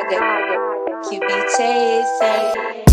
QB chasing.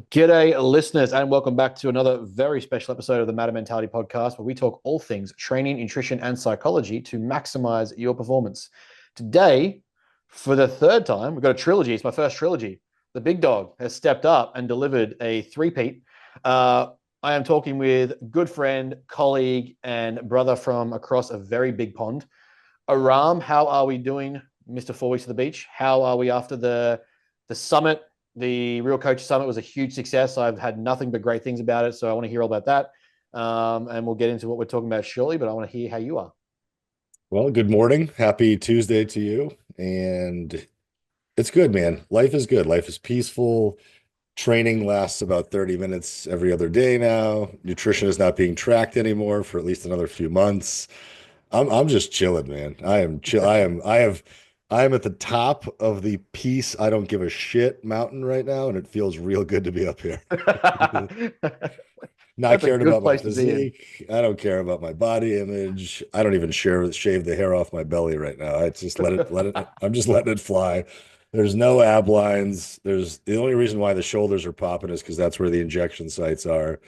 G'day, listeners, and welcome back to another very special episode of the Matter Mentality podcast, where we talk all things training, nutrition, and psychology to maximize your performance. Today, for the third time, we've got a trilogy. It's my first trilogy. The big dog has stepped up and delivered a three-peat. I am talking with good friend, colleague, and brother from across a very big pond. Aram, how are we doing, Mr. 4 Weeks to the Beach? How are we after the summit? The Real Coach Summit was a huge success. I've had nothing but great things about it, so I want to hear all about that. And we'll get into what we're talking about shortly, but I want to hear how you are. Well, good morning. Happy Tuesday to you. And it's good, man. Life is good. Life is peaceful. Training lasts about 30 minutes every other day now. Nutrition is not being tracked anymore for at least another few months. I'm just chilling, man. I am chill. I am at the top of the peace, I don't give a shit mountain right now, and it feels real good to be up here. Not caring about my physique. I don't care about my body image. I don't even shave the hair off my belly right now. I just let it. I'm just letting it fly. There's no ab lines. There's the only reason why the shoulders are popping is because that's where the injection sites are,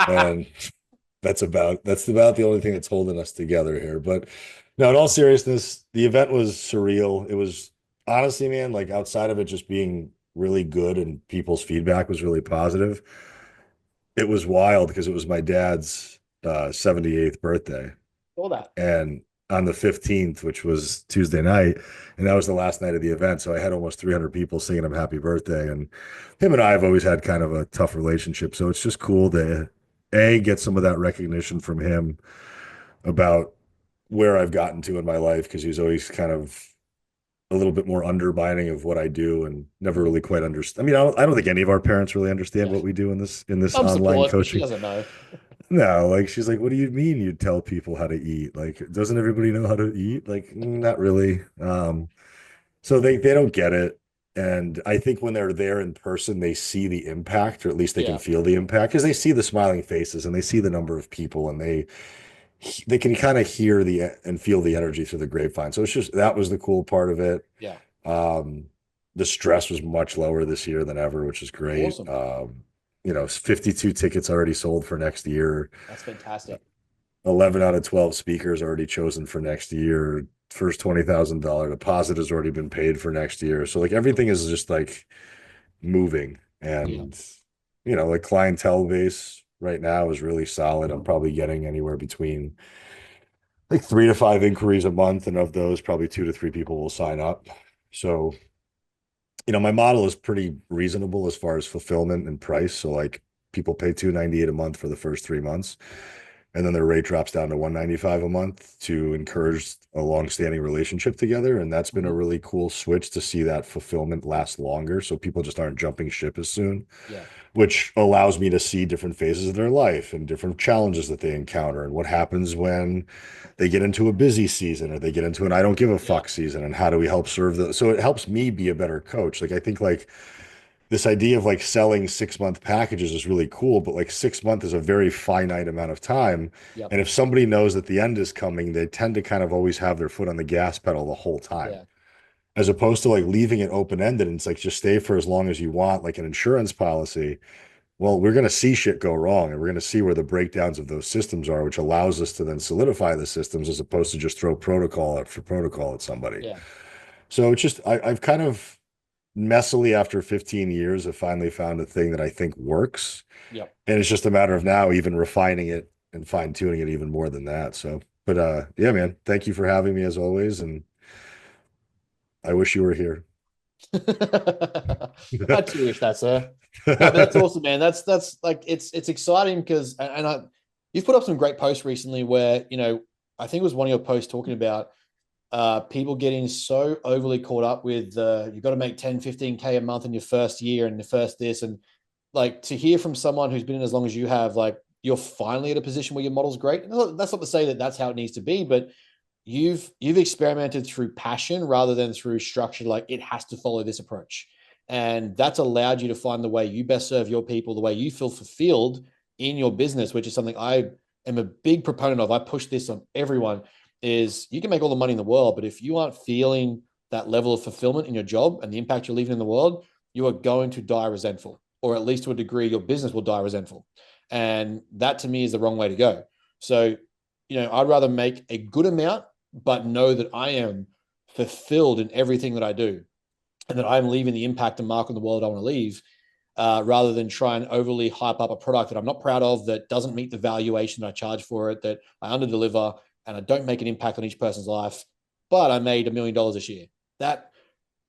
and that's about the only thing that's holding us together here. But no, in all seriousness, the event was surreal. It was honestly, man, like outside of it just being really good and people's feedback was really positive. It was wild because it was my dad's 78th birthday. All that. And on the 15th, which was Tuesday night, and that was the last night of the event. So I had almost 300 people singing him happy birthday. And him and I have always had kind of a tough relationship. So it's just cool to get some of that recognition from him about where I've gotten to in my life, because he's always kind of a little bit more undermining of what I do and never really quite understand. I mean, I don't think any of our parents really understand what we do in this online coaching. She doesn't know. No, like she's like, what do you mean you tell people how to eat? Like, doesn't everybody know how to eat? Like, not really. So they don't get it. And I think when they're there in person, they see the impact, or at least they can feel the impact, because they see the smiling faces and they see the number of people, and they can kind of hear and feel the energy through the grapevine. So it's just, that was the cool part of it. Yeah. The stress was much lower this year than ever, which is great. Awesome. 52 tickets already sold for next year. That's fantastic. 11 out of 12 speakers already chosen for next year. First $20,000 deposit has already been paid for next year. So like everything is just like moving, and like clientele base right now is really solid. I'm probably getting anywhere between like 3 to 5 inquiries a month, and of those, probably 2 to 3 people will sign up. So, my model is pretty reasonable as far as fulfillment and price. So like people pay $298 a month for the first 3 months, and then their rate drops down to $195 a month to encourage a long-standing relationship together. And that's been a really cool switch to see that fulfillment last longer. So people just aren't jumping ship as soon. Yeah. Which allows me to see different phases of their life and different challenges that they encounter, and what happens when they get into a busy season or they get into an I don't give a fuck season, and how do we help serve them. So it helps me be a better coach. Like, I think like this idea of like selling 6-month packages is really cool, but like 6 months is a very finite amount of time. Yep. And if somebody knows that the end is coming, they tend to kind of always have their foot on the gas pedal the whole time. Yeah. As opposed to like leaving it open-ended, and it's like, just stay for as long as you want, like an insurance policy. Well, we're going to see shit go wrong, and we're going to see where the breakdowns of those systems are, which allows us to then solidify the systems, as opposed to just throw protocol at somebody. Yeah. So it's just, I've kind of messily, after 15 years, have finally found a thing that I think works. Yep. And it's just a matter of now even refining it and fine tuning it even more than that. So, but yeah, man, thank you for having me as always. And I wish you were here. I too wish that, sir. No, but that's awesome, man. That's like, it's exciting because, you've put up some great posts recently where, I think it was one of your posts talking about people getting so overly caught up with you've got to make 10, 15K a month in your first year and the first this. And like, to hear from someone who's been in as long as you have, like, you're finally at a position where your model's great. That's not to say that that's how it needs to be, but you've experimented through passion rather than through structure. Like, it has to follow this approach. And that's allowed you to find the way you best serve your people, the way you feel fulfilled in your business, which is something I am a big proponent of. I push this on everyone is you can make all the money in the world, but if you aren't feeling that level of fulfillment in your job and the impact you're leaving in the world, you are going to die resentful, or at least to a degree, your business will die resentful. And that to me is the wrong way to go. So, I'd rather make a good amount, but know that I am fulfilled in everything that I do and that I'm leaving the impact and mark on the world I want to leave, rather than try and overly hype up a product that I'm not proud of, that doesn't meet the valuation that I charge for it, that I underdeliver, and I don't make an impact on each person's life, but I made $1 million this year. That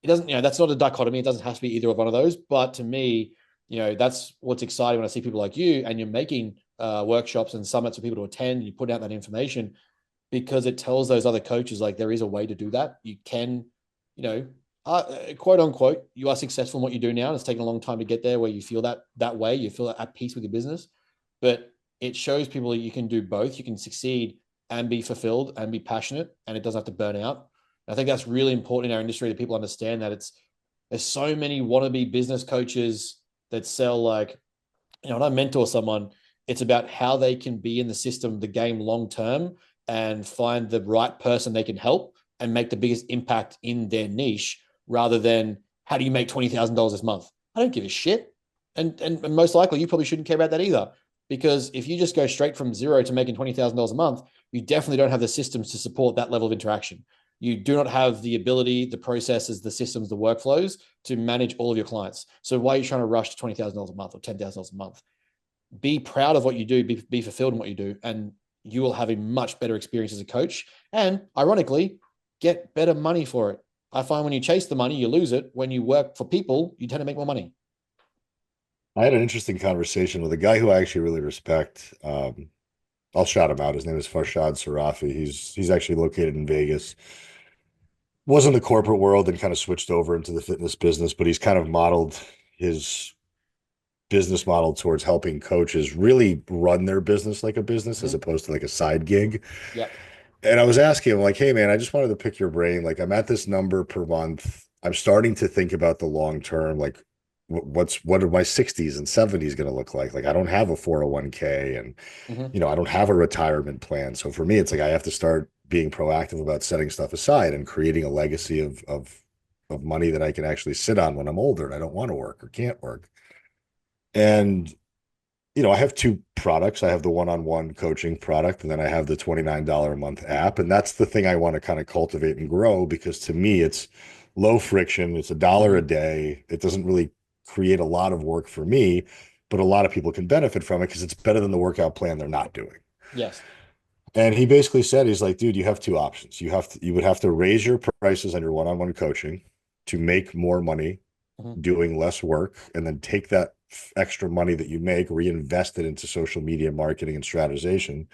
it doesn't, that's not a dichotomy. It doesn't have to be either of one of those. But to me, that's what's exciting when I see people like you and you're making workshops and summits for people to attend and you put out that information, because it tells those other coaches like there is a way to do that. You can, quote unquote, you are successful in what you do now. And it's taken a long time to get there where you feel that way, you feel at peace with your business, but it shows people that you can do both. You can succeed and be fulfilled and be passionate, and it doesn't have to burn out. I think that's really important in our industry that people understand that there's so many wannabe business coaches that sell like, when I mentor someone, it's about how they can be in the system, the game long term, and find the right person they can help and make the biggest impact in their niche, rather than how do you make $20,000 this month? I don't give a shit. And most likely you probably shouldn't care about that either, because if you just go straight from zero to making $20,000 a month, you definitely don't have the systems to support that level of interaction. You do not have the ability, the processes, the systems, the workflows to manage all of your clients. So why are you trying to rush to $20,000 a month or $10,000 a month? Be proud of what you do, be fulfilled in what you do, and you will have a much better experience as a coach. And ironically, get better money for it. I find when you chase the money, you lose it. When you work for people, you tend to make more money. I had an interesting conversation with a guy who I actually really respect. I'll shout him out. His name is Farshad Sarafi. He's actually located in Vegas. Was in the corporate world and kind of switched over into the fitness business, but he's kind of modeled his business model towards helping coaches really run their business like a business as opposed to like a side gig. Yeah. And I was asking him like, hey man, I just wanted to pick your brain. Like I'm at this number per month. I'm starting to think about the long term, like what are my 60s and 70s going to look like? Like I don't have a 401k and I don't have a retirement plan. So for me, it's like I have to start being proactive about setting stuff aside and creating a legacy of money that I can actually sit on when I'm older and I don't want to work or can't work. And I have two products. I have the one-on-one coaching product, and then I have the $29 a month app. And that's the thing I want to kind of cultivate and grow, because to me, it's low friction. It's $1 a day. It doesn't really create a lot of work for me, but a lot of people can benefit from it because it's better than the workout plan they're not doing. Yes. And he basically said, he's like, dude, you have two options. You would have to raise your prices on your one-on-one coaching to make more money doing less work, and then take that extra money that you make, reinvest it into social media marketing and strategization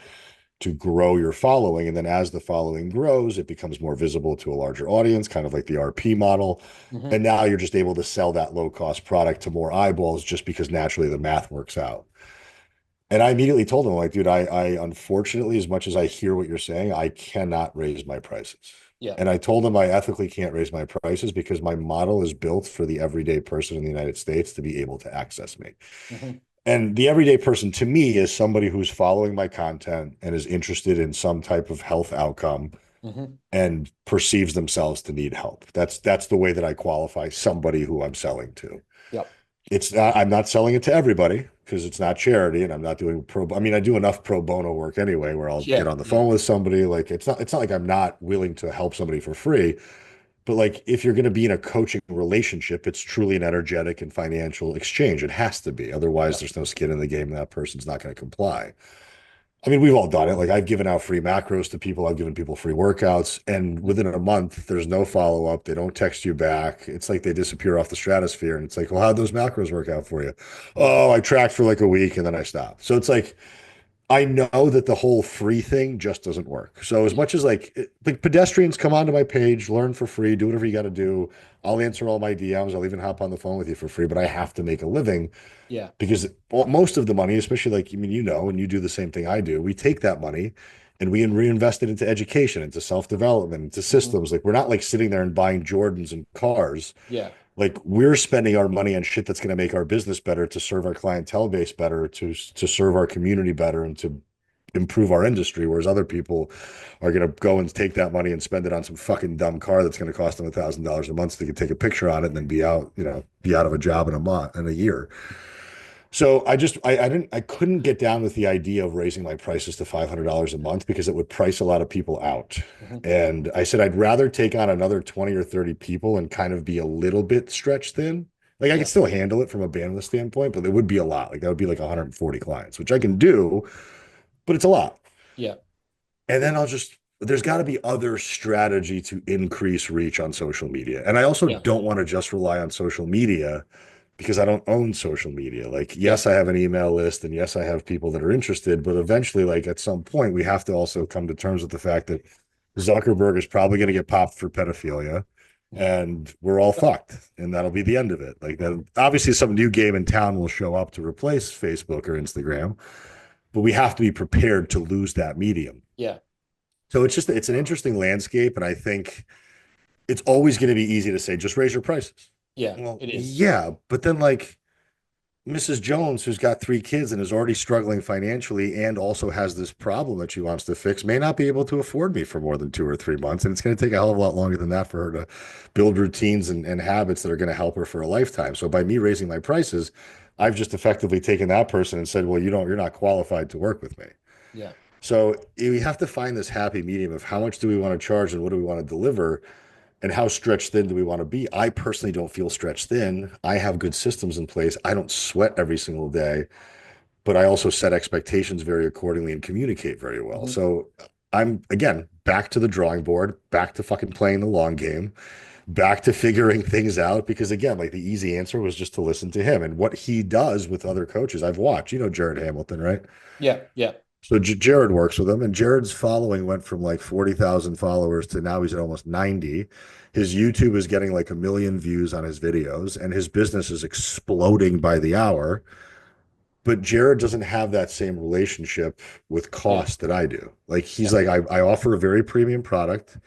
to grow your following. And then as the following grows, it becomes more visible to a larger audience, kind of like the RP model. And now you're just able to sell that low cost product to more eyeballs just because naturally the math works out. And I immediately told him, like, dude, I unfortunately, as much as I hear what you're saying, I cannot raise my prices. Yeah. And I told him I ethically can't raise my prices because my model is built for the everyday person in the United States to be able to access me. And the everyday person to me is somebody who's following my content and is interested in some type of health outcome and perceives themselves to need help. That's the way that I qualify somebody who I'm selling to. Yep. I'm not selling it to everybody because it's not charity, and I'm not doing I do enough pro bono work anyway where I'll get on the phone with somebody. Like it's not like I'm not willing to help somebody for free, but like if you're going to be in a coaching relationship, it's truly an energetic and financial exchange. It has to be. Otherwise, there's no skin in the game and that person's not going to comply. I mean, we've all done it. Like I've given out free macros to people. I've given people free workouts, and within a month, there's no follow-up. They don't text you back. It's like they disappear off the stratosphere. And it's like, well, how'd those macros work out for you? Oh, I tracked for like a week and then I stopped. So it's like, I know that the whole free thing just doesn't work. So as much as like pedestrians come onto my page, learn for free, do whatever you got to do. I'll answer all my DMs. I'll even hop on the phone with you for free, but I have to make a living. Yeah. Because most of the money, especially like, I mean, and you do the same thing I do, we take that money and we reinvest it into education, into self-development, into systems. Like we're not like sitting there and buying Jordans and cars. Yeah. Like we're spending our money on shit that's going to make our business better, to serve our clientele base better, to serve our community better, and to improve our industry. Whereas other people are going to go and take that money and spend it on some fucking dumb car that's going to cost them $1,000 a month so they can take a picture on it and then be out, be out of a job in a year. So I couldn't get down with the idea of raising my prices to $500 a month because it would price a lot of people out. Mhm. And I said, I'd rather take on another 20 or 30 people and kind of be a little bit stretched thin. Like I Yeah. could still handle it from a bandwidth standpoint, but it would be a lot. Like that would be like 140 clients, which I can do, but it's a lot. Yeah. And then there's got to be other strategy to increase reach on social media. And I also Yeah. don't want to just rely on social media because I don't own social media. Like, Yeah. yes, I have an email list and yes, I have people that are interested, but eventually, like at some point, we have to also come to terms with the fact that Zuckerberg is probably going to get popped for pedophilia and we're all fucked. And that'll be the end of it. Like then obviously some new game in town will show up to replace Facebook or Instagram, but we have to be prepared to lose that medium. Yeah. So it's an interesting landscape. And I think it's always going to be easy to say, just raise your prices. Yeah. Well, It is. yeah, but then like Mrs. Jones, who's got 3 kids and is already struggling financially and also has this problem that she wants to fix, may not be able to afford me for more than 2 or 3 months. And it's going to take a hell of a lot longer than that for her to build routines and habits that are going to help her for a lifetime. So by me raising my prices, I've just effectively taken that person and said, well, you're not qualified to work with me. Yeah. So we have to find this happy medium of how much do we want to charge and what do we want to deliver and how stretched thin do we want to be? I personally don't feel stretched thin. I have good systems in place. I don't sweat every single day, but I also set expectations very accordingly and communicate very well. Mhm. So I'm, again, back to the drawing board, back to fucking playing the long game, back to figuring things out. Because again, like the easy answer was just to listen to him and what he does with other coaches. I've watched, Jared Hamilton, right? Yeah. Yeah. So Jared works with him, and Jared's following went from like 40,000 followers to now he's at almost 90. His YouTube is getting like 1 million views on his videos, and his business is exploding by the hour. But Jared doesn't have that same relationship with Yeah. cost that I do. Like he's Yeah. like, I offer a very premium product,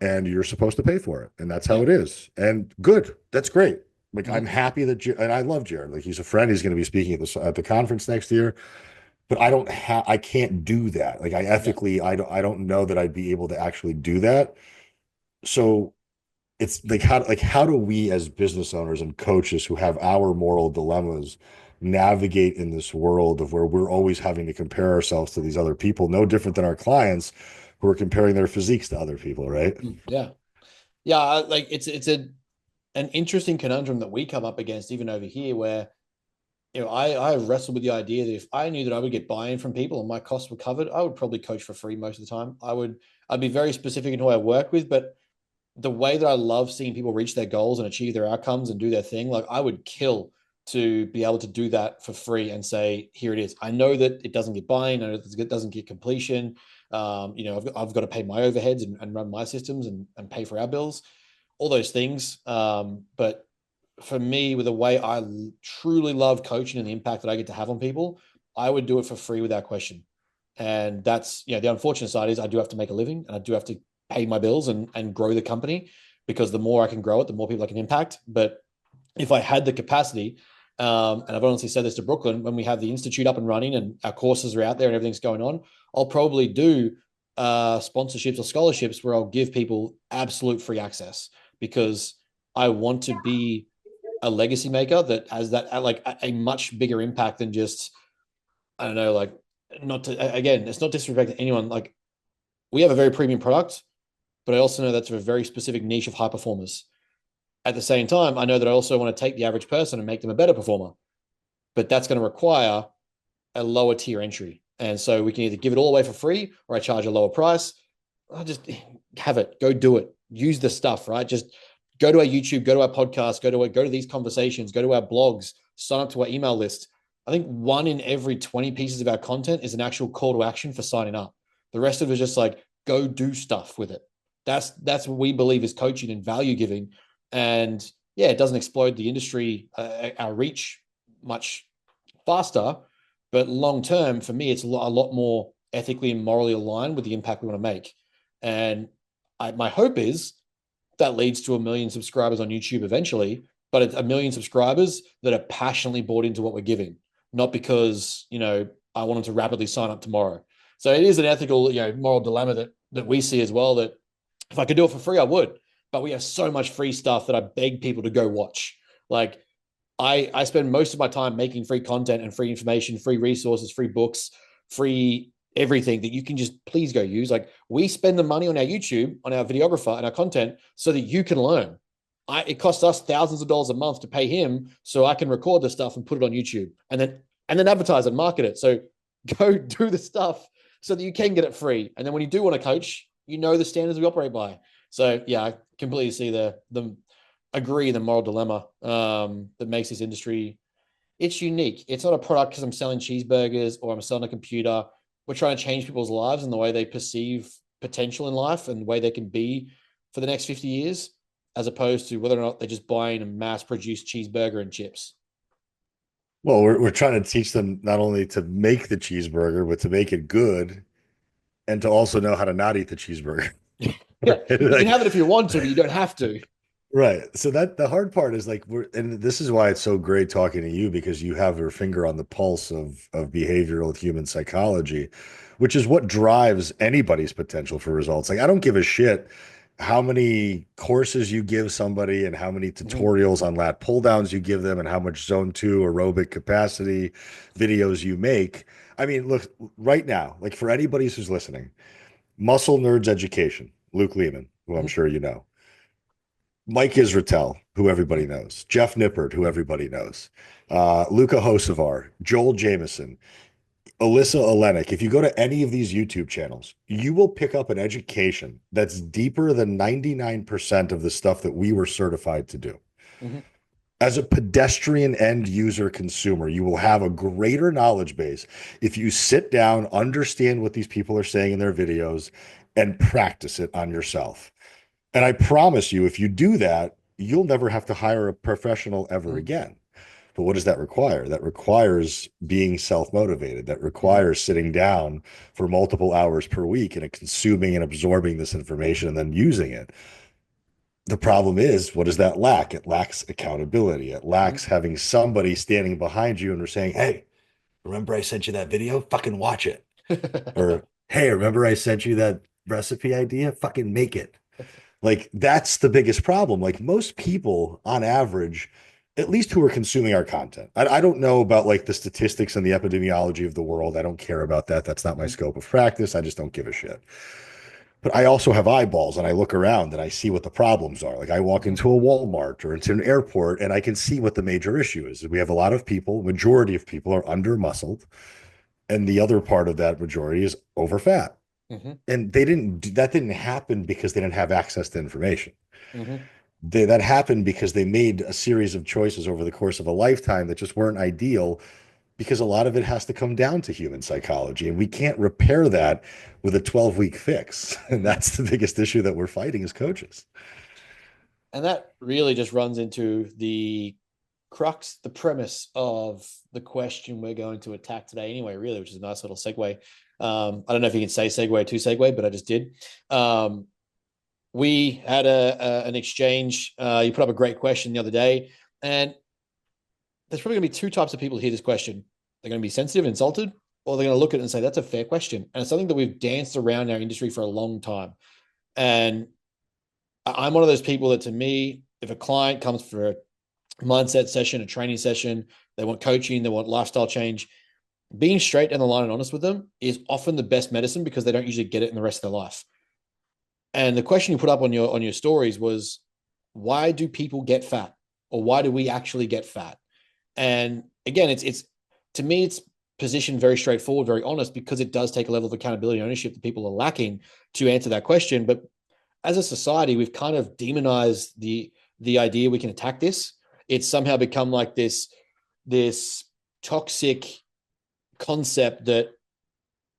and you're supposed to pay for it, and that's how Yeah. it is. And good, that's great. Like I'm Mhm. happy that, and I love Jared. Like he's a friend. He's going to be speaking at the conference next year, but I can't do that. Like I Yeah. ethically, I don't know that I'd be able to actually do that. So it's like how do we as business owners and coaches who have our moral dilemmas navigate in this world of where we're always having to compare ourselves to these other people, no different than our clients who are comparing their physiques to other people, right? Yeah. Yeah. Like it's an interesting conundrum that we come up against even over here where I wrestle with the idea that if I knew that I would get buy-in from people and my costs were covered, I would probably coach for free most of the time. I'd be very specific in who I work with, but the way that I love seeing people reach their goals and achieve their outcomes and do their thing, like I would kill to be able to do that for free and say, here it is. I know that it doesn't get buy-in, I know that it doesn't get completion. I've got to pay my overheads and run my systems and pay for our bills, all those things. But for me, with the way I truly love coaching and the impact that I get to have on people, I would do it for free without question. And that's, the unfortunate side is I do have to make a living and I do have to pay my bills and grow the company, because the more I can grow it, the more people I can impact. But if I had the capacity, and I've honestly said this to Brooklyn, when we have the institute up and running and our courses are out there and everything's going on, I'll probably do sponsorships or scholarships where I'll give people absolute free access, because I want to be a legacy maker that has that like a much bigger impact than just, I don't know, like, not to, again, it's not disrespect to anyone. Like, we have a very premium product, but I also know that's a very specific niche of high performers. At the same time, I know that I also want to take the average person and make them a better performer, but that's going to require a lower tier entry. And so we can either give it all away for free or I charge a lower price. I just have it, go do it, use the stuff, right? Just go to our YouTube, go to our podcast, go to these conversations, go to our blogs, sign up to our email list. I think 1 in every 20 pieces of our content is an actual call to action for signing up. The rest of it is just like, go do stuff with it. That's what we believe is coaching and value giving. And yeah, it doesn't explode the industry, our reach much faster, but long term, for me, it's a lot more ethically and morally aligned with the impact we want to make. And my hope is that leads to 1 million subscribers on YouTube eventually, but it's 1 million subscribers that are passionately bought into what we're giving, not because, I want them to rapidly sign up tomorrow. So it is an ethical, moral dilemma that we see as well, that if I could do it for free, I would, but we have so much free stuff that I beg people to go watch. Like I spend most of my time making free content and free information, free resources, free books, free everything that you can just please go use. Like we spend the money on our YouTube, on our videographer and our content so that you can learn. It costs us thousands of dollars a month to pay him so I can record the stuff and put it on YouTube and then advertise and market it. So go do the stuff so that you can get it free. And then when you do want to coach, the standards we operate by. So yeah, I completely see the moral dilemma that makes this industry. It's unique. It's not a product because I'm selling cheeseburgers or I'm selling a computer. We're trying to change people's lives and the way they perceive potential in life and the way they can be for the next 50 years, as opposed to whether or not they're just buying a mass-produced cheeseburger and chips. Well, we're trying to teach them not only to make the cheeseburger, but to make it good and to also know how to not eat the cheeseburger. Yeah, you can have it if you want to, but you don't have to. Right. So that the hard part is like and this is why it's so great talking to you, because you have your finger on the pulse of behavioral human psychology, which is what drives anybody's potential for results. Like I don't give a shit how many courses you give somebody and how many tutorials on lat pull downs you give them and how much zone 2 aerobic capacity videos you make. I mean, look, right now, like for anybody who's listening, Muscle Nerds Education, Luke Lehman, who I'm sure you know, Mike Israetel, who everybody knows, Jeff Nippert, who everybody knows, Luca Hocevar, Joel Jameson, Alyssa Olenek. If you go to any of these YouTube channels, you will pick up an education that's deeper than 99% of the stuff that we were certified to do. Mm-hmm. As a pedestrian end user consumer, you will have a greater knowledge base if you sit down, understand what these people are saying in their videos, and practice it on yourself. And I promise you, if you do that, you'll never have to hire a professional ever again. But what does that require? That requires being self-motivated. That requires sitting down for multiple hours per week and consuming and absorbing this information and then using it. The problem is, what does that lack? It lacks accountability. It lacks having somebody standing behind you and they're saying, hey, remember I sent you that video? Fucking watch it. Or, hey, remember I sent you that recipe idea? Fucking make it. Like, that's the biggest problem. Like, most people on average, at least who are consuming our content. I don't know about like the statistics and the epidemiology of the world. I don't care about that. That's not my scope of practice. I just don't give a shit. But I also have eyeballs and I look around and I see what the problems are. Like I walk into a Walmart or into an airport and I can see what the major issue is. We have a lot of people, majority of people are under muscled. And the other part of that majority is over fat. Mm-hmm. And that didn't happen because they didn't have access to information. Mm-hmm. That happened because they made a series of choices over the course of a lifetime that just weren't ideal, because a lot of it has to come down to human psychology. And we can't repair that with a 12-week fix. And that's the biggest issue that we're fighting as coaches. And that really just runs into the crux, the premise of the question we're going to attack today anyway, really, which is a nice little segue. I don't know if you can say segue to segue, but I just did. We had an exchange. You put up a great question the other day, and there's probably going to be two types of people who hear this question. They're going to be sensitive and insulted, or they're going to look at it and say, that's a fair question. And it's something that we've danced around in our industry for a long time. And I'm one of those people that, to me, if a client comes for a mindset session, a training session, they want coaching, they want lifestyle change, being straight down the line and honest with them is often the best medicine, because they don't usually get it in the rest of their life. And the question you put up on your stories was, why do people get fat? Or why do we actually get fat? And again, it's to me, it's positioned very straightforward, very honest, because it does take a level of accountability and ownership that people are lacking to answer that question. But as a society, we've kind of demonized the idea we can attack this. It's somehow become like this toxic concept that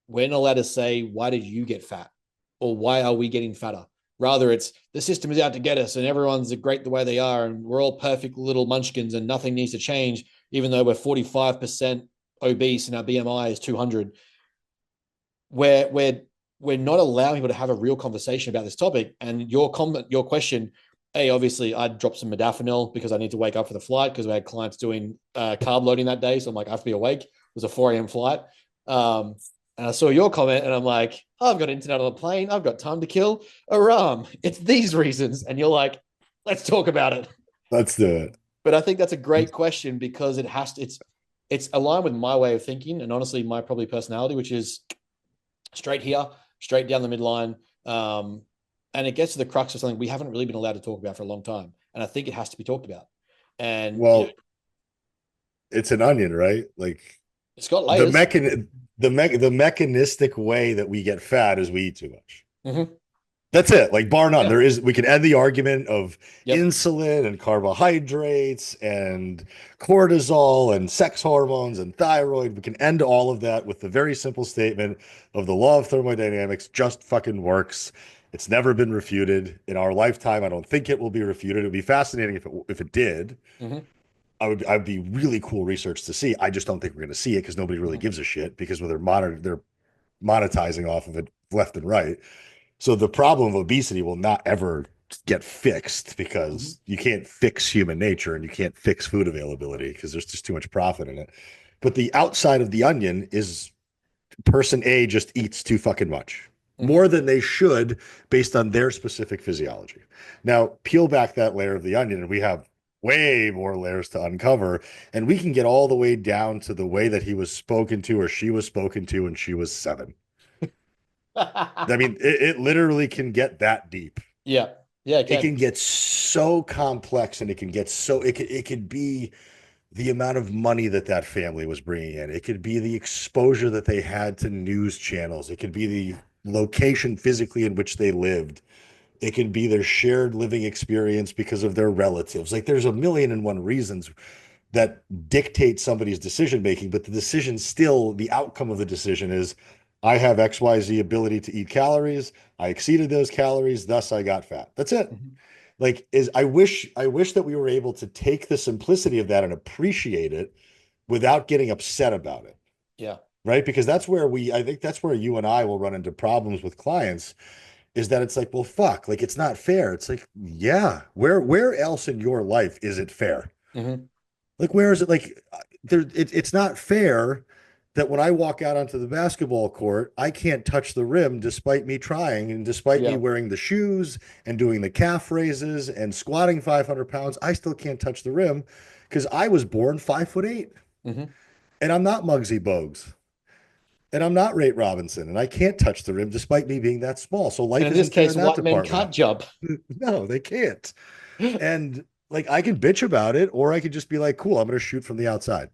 we're not allowed to say, why did you get fat? Or why are we getting fatter? Rather, it's the system is out to get us and everyone's great the way they are and we're all perfect little munchkins and nothing needs to change, even though we're 45% obese and our BMI is 200. We're we're not allowing people to have a real conversation about this topic. And your question, obviously I dropped some modafinil because I need to wake up for the flight because we had clients doing carb loading that day. So I'm like, I have to be awake. It was a 4 a.m. flight. And I saw your comment and I'm like, I've got internet on the plane. I've got time to kill. Aram, it's these reasons. And you're like, let's talk about it. Let's do it. But I think that's a great question because it's aligned with my way of thinking and honestly my probably personality, which is straight here, straight down the midline. And it gets to the crux of something we haven't really been allowed to talk about for a long time. And I think it has to be talked about. And well, it's an onion, right? Like it's got layers. The mechanistic way that we get fat is we eat too much. Mm-hmm. That's it. Like bar none. We can end the argument of insulin and carbohydrates and cortisol and sex hormones and thyroid. We can end all of that with the very simple statement of the law of thermodynamics just fucking works. It's never been refuted in our lifetime. I don't think it will be refuted. It would be fascinating if it did. Mm-hmm. I'd be really cool research to see. I just don't think we're going to see it because nobody really gives a shit because they're monetizing off of it left and right. So the problem of obesity will not ever get fixed because you can't fix human nature and you can't fix food availability because there's just too much profit in it. But the outside of the onion is person A just eats too fucking much, more than they should based on their specific physiology. Now, peel back that layer of the onion and we have way more layers to uncover. And we can get all the way down to the way that he was spoken to or she was spoken to when she was 7. I mean, it literally can get that deep. Yeah. It can get so complex and it can get so, it could be the amount of money that family was bringing in. It could be the exposure that they had to news channels. It could be the location physically in which they lived. It can be their shared living experience because of their relatives. Like there's 1,000,001 reasons that dictate somebody's decision making, but the decision still, the outcome of the decision is I have XYZ ability to eat calories. I exceeded those calories, thus I got fat. That's it. Mm-hmm. Like I wish that we were able to take the simplicity of that and appreciate it without getting upset about it. Yeah. Right? Because I think that's where you and I will run into problems with clients is that it's like, well, fuck, like it's not fair. It's like, yeah, where else in your life is it fair? Mm-hmm. Like, where is it? Like it's not fair that when I walk out onto the basketball court, I can't touch the rim despite me trying and despite me wearing the shoes and doing the calf raises and squatting 500 pounds, I still can't touch the rim because I was born 5'8". Mm-hmm. And I'm not Muggsy Bogues. And I'm not Ray Robinson. And I can't touch the rim despite me being that small. So life in this case, white men can't jump. No, they can't. And like I can bitch about it, or I could just be like, cool, I'm going to shoot from the outside.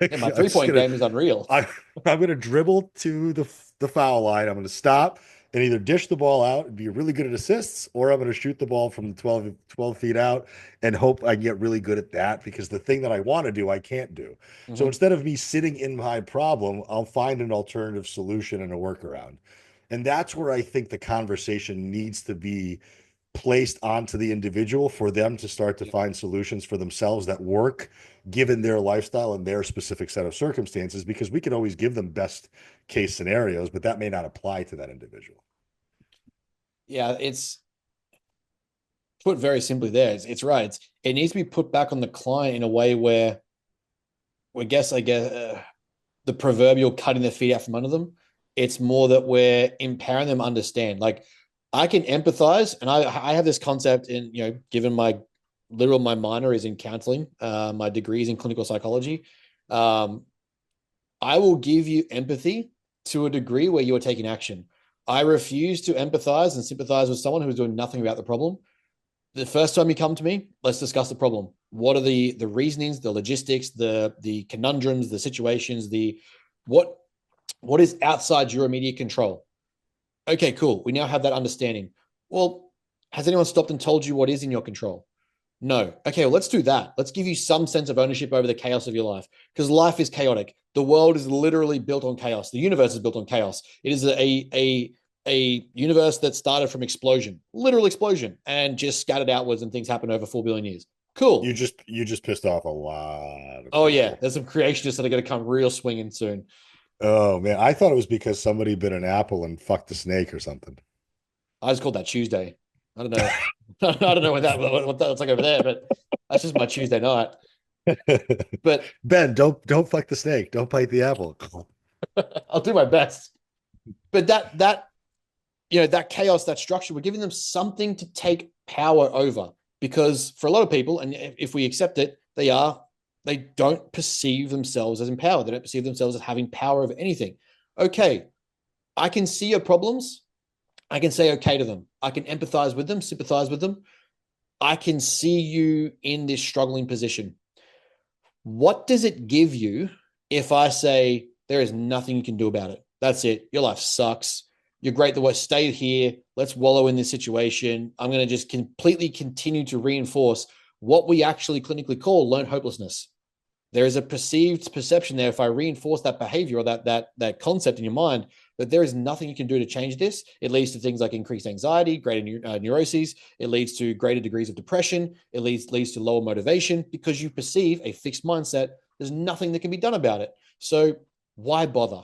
Like, my 3-point game is unreal. I'm going to dribble to the foul line. I'm going to stop and either dish the ball out and be really good at assists, or I'm going to shoot the ball from the 12 feet out and hope I get really good at that because the thing that I want to do, I can't do. Mm-hmm. So instead of me sitting in my problem, I'll find an alternative solution and a workaround. And that's where I think the conversation needs to be placed onto the individual for them to start to find solutions for themselves that work given their lifestyle and their specific set of circumstances, because we can always give them best case scenarios, but that may not apply to that individual. Yeah, it's put very simply there. It's right. It needs to be put back on the client in a way where I guess the proverbial cutting their feet out from under them. It's more that we're empowering them to understand. Like I can empathize, and I have this concept in, given my minor is in counseling, my degree is in clinical psychology. I will give you empathy to a degree where you are taking action. I refuse to empathize and sympathize with someone who's doing nothing about the problem. The first time you come to me, let's discuss the problem. What are the reasonings, the logistics, the conundrums, the situations, what is outside your immediate control? Okay, cool. We now have that understanding. Well, has anyone stopped and told you what is in your control? No. Okay, well, let's do that. Let's give you some sense of ownership over the chaos of your life, because life is chaotic. The world is literally built on chaos. The universe is built on chaos. It is a universe that started from explosion, literal explosion, and just scattered outwards, and things happen over 4 billion years. Cool. You just pissed off a lot of people. Yeah, there's some creationists that are going to come real swinging soon. Oh man, I thought it was because somebody bit an apple and fucked a snake or something. I just called that Tuesday. I don't know. I don't know what that's like over there, but that's just my Tuesday night. But Ben, don't fuck the snake. Don't bite the apple. I'll do my best. But that chaos, that structure, we're giving them something to take power over. Because for a lot of people, and if we accept it, they don't perceive themselves as empowered. They don't perceive themselves as having power over anything. Okay, I can see your problems. I can say okay to them. I can empathize with them, sympathize with them. I can see you in this struggling position. What does it give you if I say there is nothing you can do about it? That's it. Your life sucks. You're great the way. Stay here. Let's wallow in this situation. I'm going to just completely continue to reinforce what we actually clinically call learned hopelessness. There is a perceived perception there. If I reinforce that behavior or that concept in your mind, that there is nothing you can do to change this, it leads to things like increased anxiety, greater neuroses. It leads to greater degrees of depression. It leads to lower motivation because you perceive a fixed mindset. There's nothing that can be done about it. So why bother?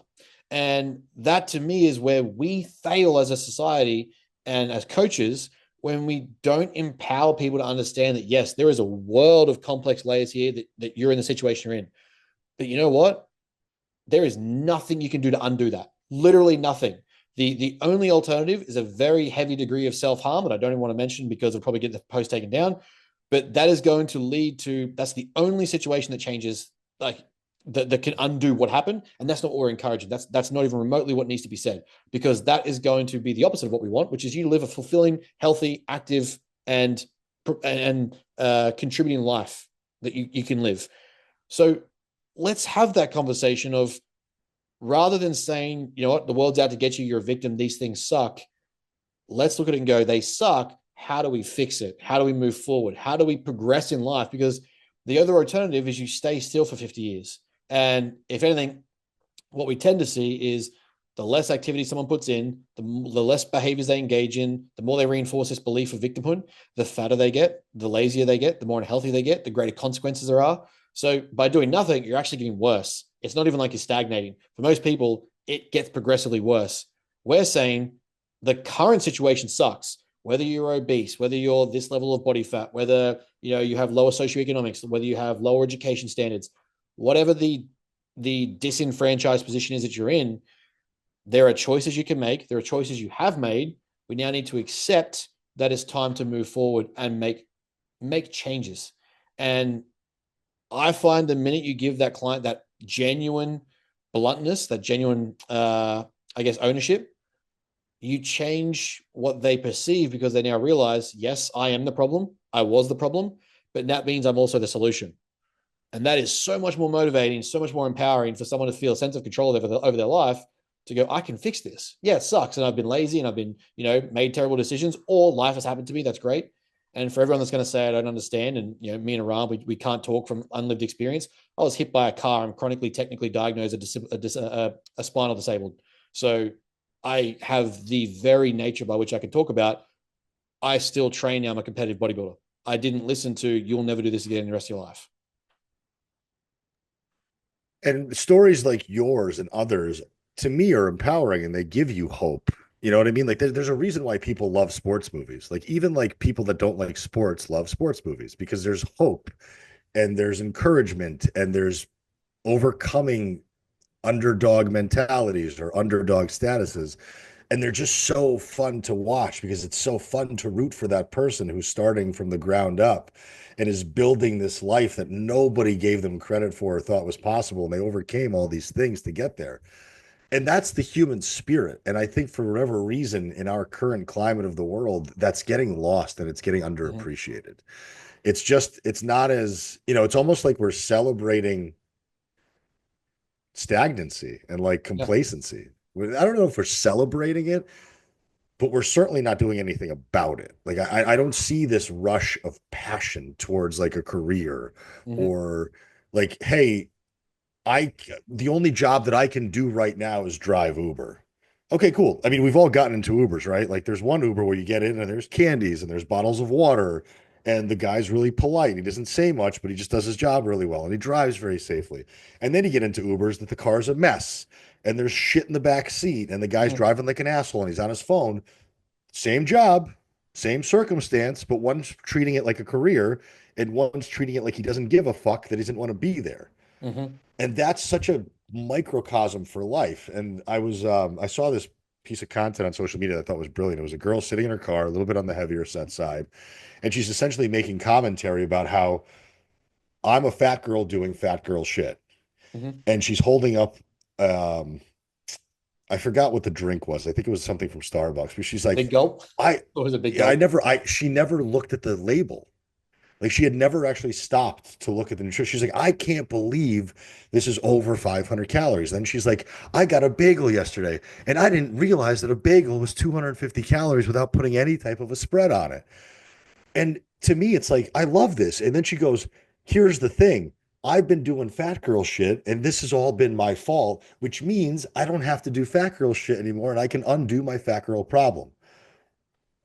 And that to me is where we fail as a society and as coaches when we don't empower people to understand that, yes, there is a world of complex layers here that you're in the situation you're in. But you know what? There is nothing you can do to undo that. Literally nothing. The only alternative is a very heavy degree of self-harm that I don't even want to mention because it'll probably get the post taken down. But that is going to lead to, that's the only situation that changes, like that can undo what happened. And that's not what we're encouraging. That's not even remotely what needs to be said, because that is going to be the opposite of what we want, which is you to live a fulfilling, healthy, active, and contributing life that you can live. So let's have that conversation of, rather than saying, you know what, the world's out to get you, you're a victim, these things suck. Let's look at it and go, they suck. How do we fix it? How do we move forward? How do we progress in life? Because the other alternative is you stay still for 50 years. And if anything, what we tend to see is the less activity someone puts in, the less behaviors they engage in, the more they reinforce this belief of victimhood, the fatter they get, the lazier they get, the more unhealthy they get, the greater consequences there are. So by doing nothing, you're actually getting worse. It's not even like you're stagnating. For most people, it gets progressively worse. We're saying the current situation sucks. Whether you're obese, whether you're this level of body fat, whether you have lower socioeconomics, whether you have lower education standards, whatever the disenfranchised position is that you're in, there are choices you can make. There are choices you have made. We now need to accept that it's time to move forward and make changes. And I find the minute you give that client that genuine bluntness, that genuine, ownership, you change what they perceive, because they now realize, yes, I am the problem. I was the problem, but that means I'm also the solution. And that is so much more motivating, so much more empowering for someone to feel a sense of control over their life, to go, I can fix this. Yeah, it sucks. And I've been lazy and I've been, made terrible decisions, or life has happened to me. That's great. And for everyone that's going to say, I don't understand, and me and Aram, we can't talk from unlived experience. I was hit by a car. I'm chronically, technically diagnosed a spinal disabled. So I have the very nature by which I can talk about. I still train now. I'm a competitive bodybuilder. I didn't listen to, you'll never do this again in the rest of your life. And stories like yours and others, to me, are empowering, and they give you hope. You know what I mean? Like there's a reason why people love sports movies. Like even like people that don't like sports love sports movies, because there's hope and there's encouragement and there's overcoming underdog mentalities or underdog statuses. And they're just so fun to watch, because it's so fun to root for that person who's starting from the ground up and is building this life that nobody gave them credit for or thought was possible. And they overcame all these things to get there. And that's the human spirit. And I think for whatever reason, in our current climate of the world, that's getting lost and it's getting underappreciated. It's not as, it's almost like we're celebrating stagnancy and like complacency. I don't know if we're celebrating it, but we're certainly not doing anything about it. Like I don't see this rush of passion towards like a career or like, hey, the only job that I can do right now is drive Uber. Okay, cool. I mean, we've all gotten into Ubers, right? Like there's one Uber where you get in and there's candies and there's bottles of water And the guy's really polite. He doesn't say much, but he just does his job really well. And he drives very safely. And then you get into Ubers that the car's a mess and there's shit in the back seat and the guy's driving like an asshole and he's on his phone. Same job, same circumstance, but one's treating it like a career and one's treating it like he doesn't give a fuck that he doesn't want to be there. Mm-hmm. And that's such a microcosm for life. And I saw this piece of content on social media that I thought was brilliant. It was a girl sitting in her car, a little bit on the heavier set side, and she's essentially making commentary about how I'm a fat girl doing fat girl shit. Mm-hmm. And she's holding up, I forgot what the drink was. I think it was something from Starbucks, but she's like, Big gulp? I, Or was it big yeah, gulp? she never looked at the label. Like she had never actually stopped to look at the nutrition. She's like, I can't believe this is over 500 calories. Then she's like, I got a bagel yesterday and I didn't realize that a bagel was 250 calories without putting any type of a spread on it. And to me, it's like, I love this. And then she goes, here's the thing. I've been doing fat girl shit and this has all been my fault, which means I don't have to do fat girl shit anymore and I can undo my fat girl problem.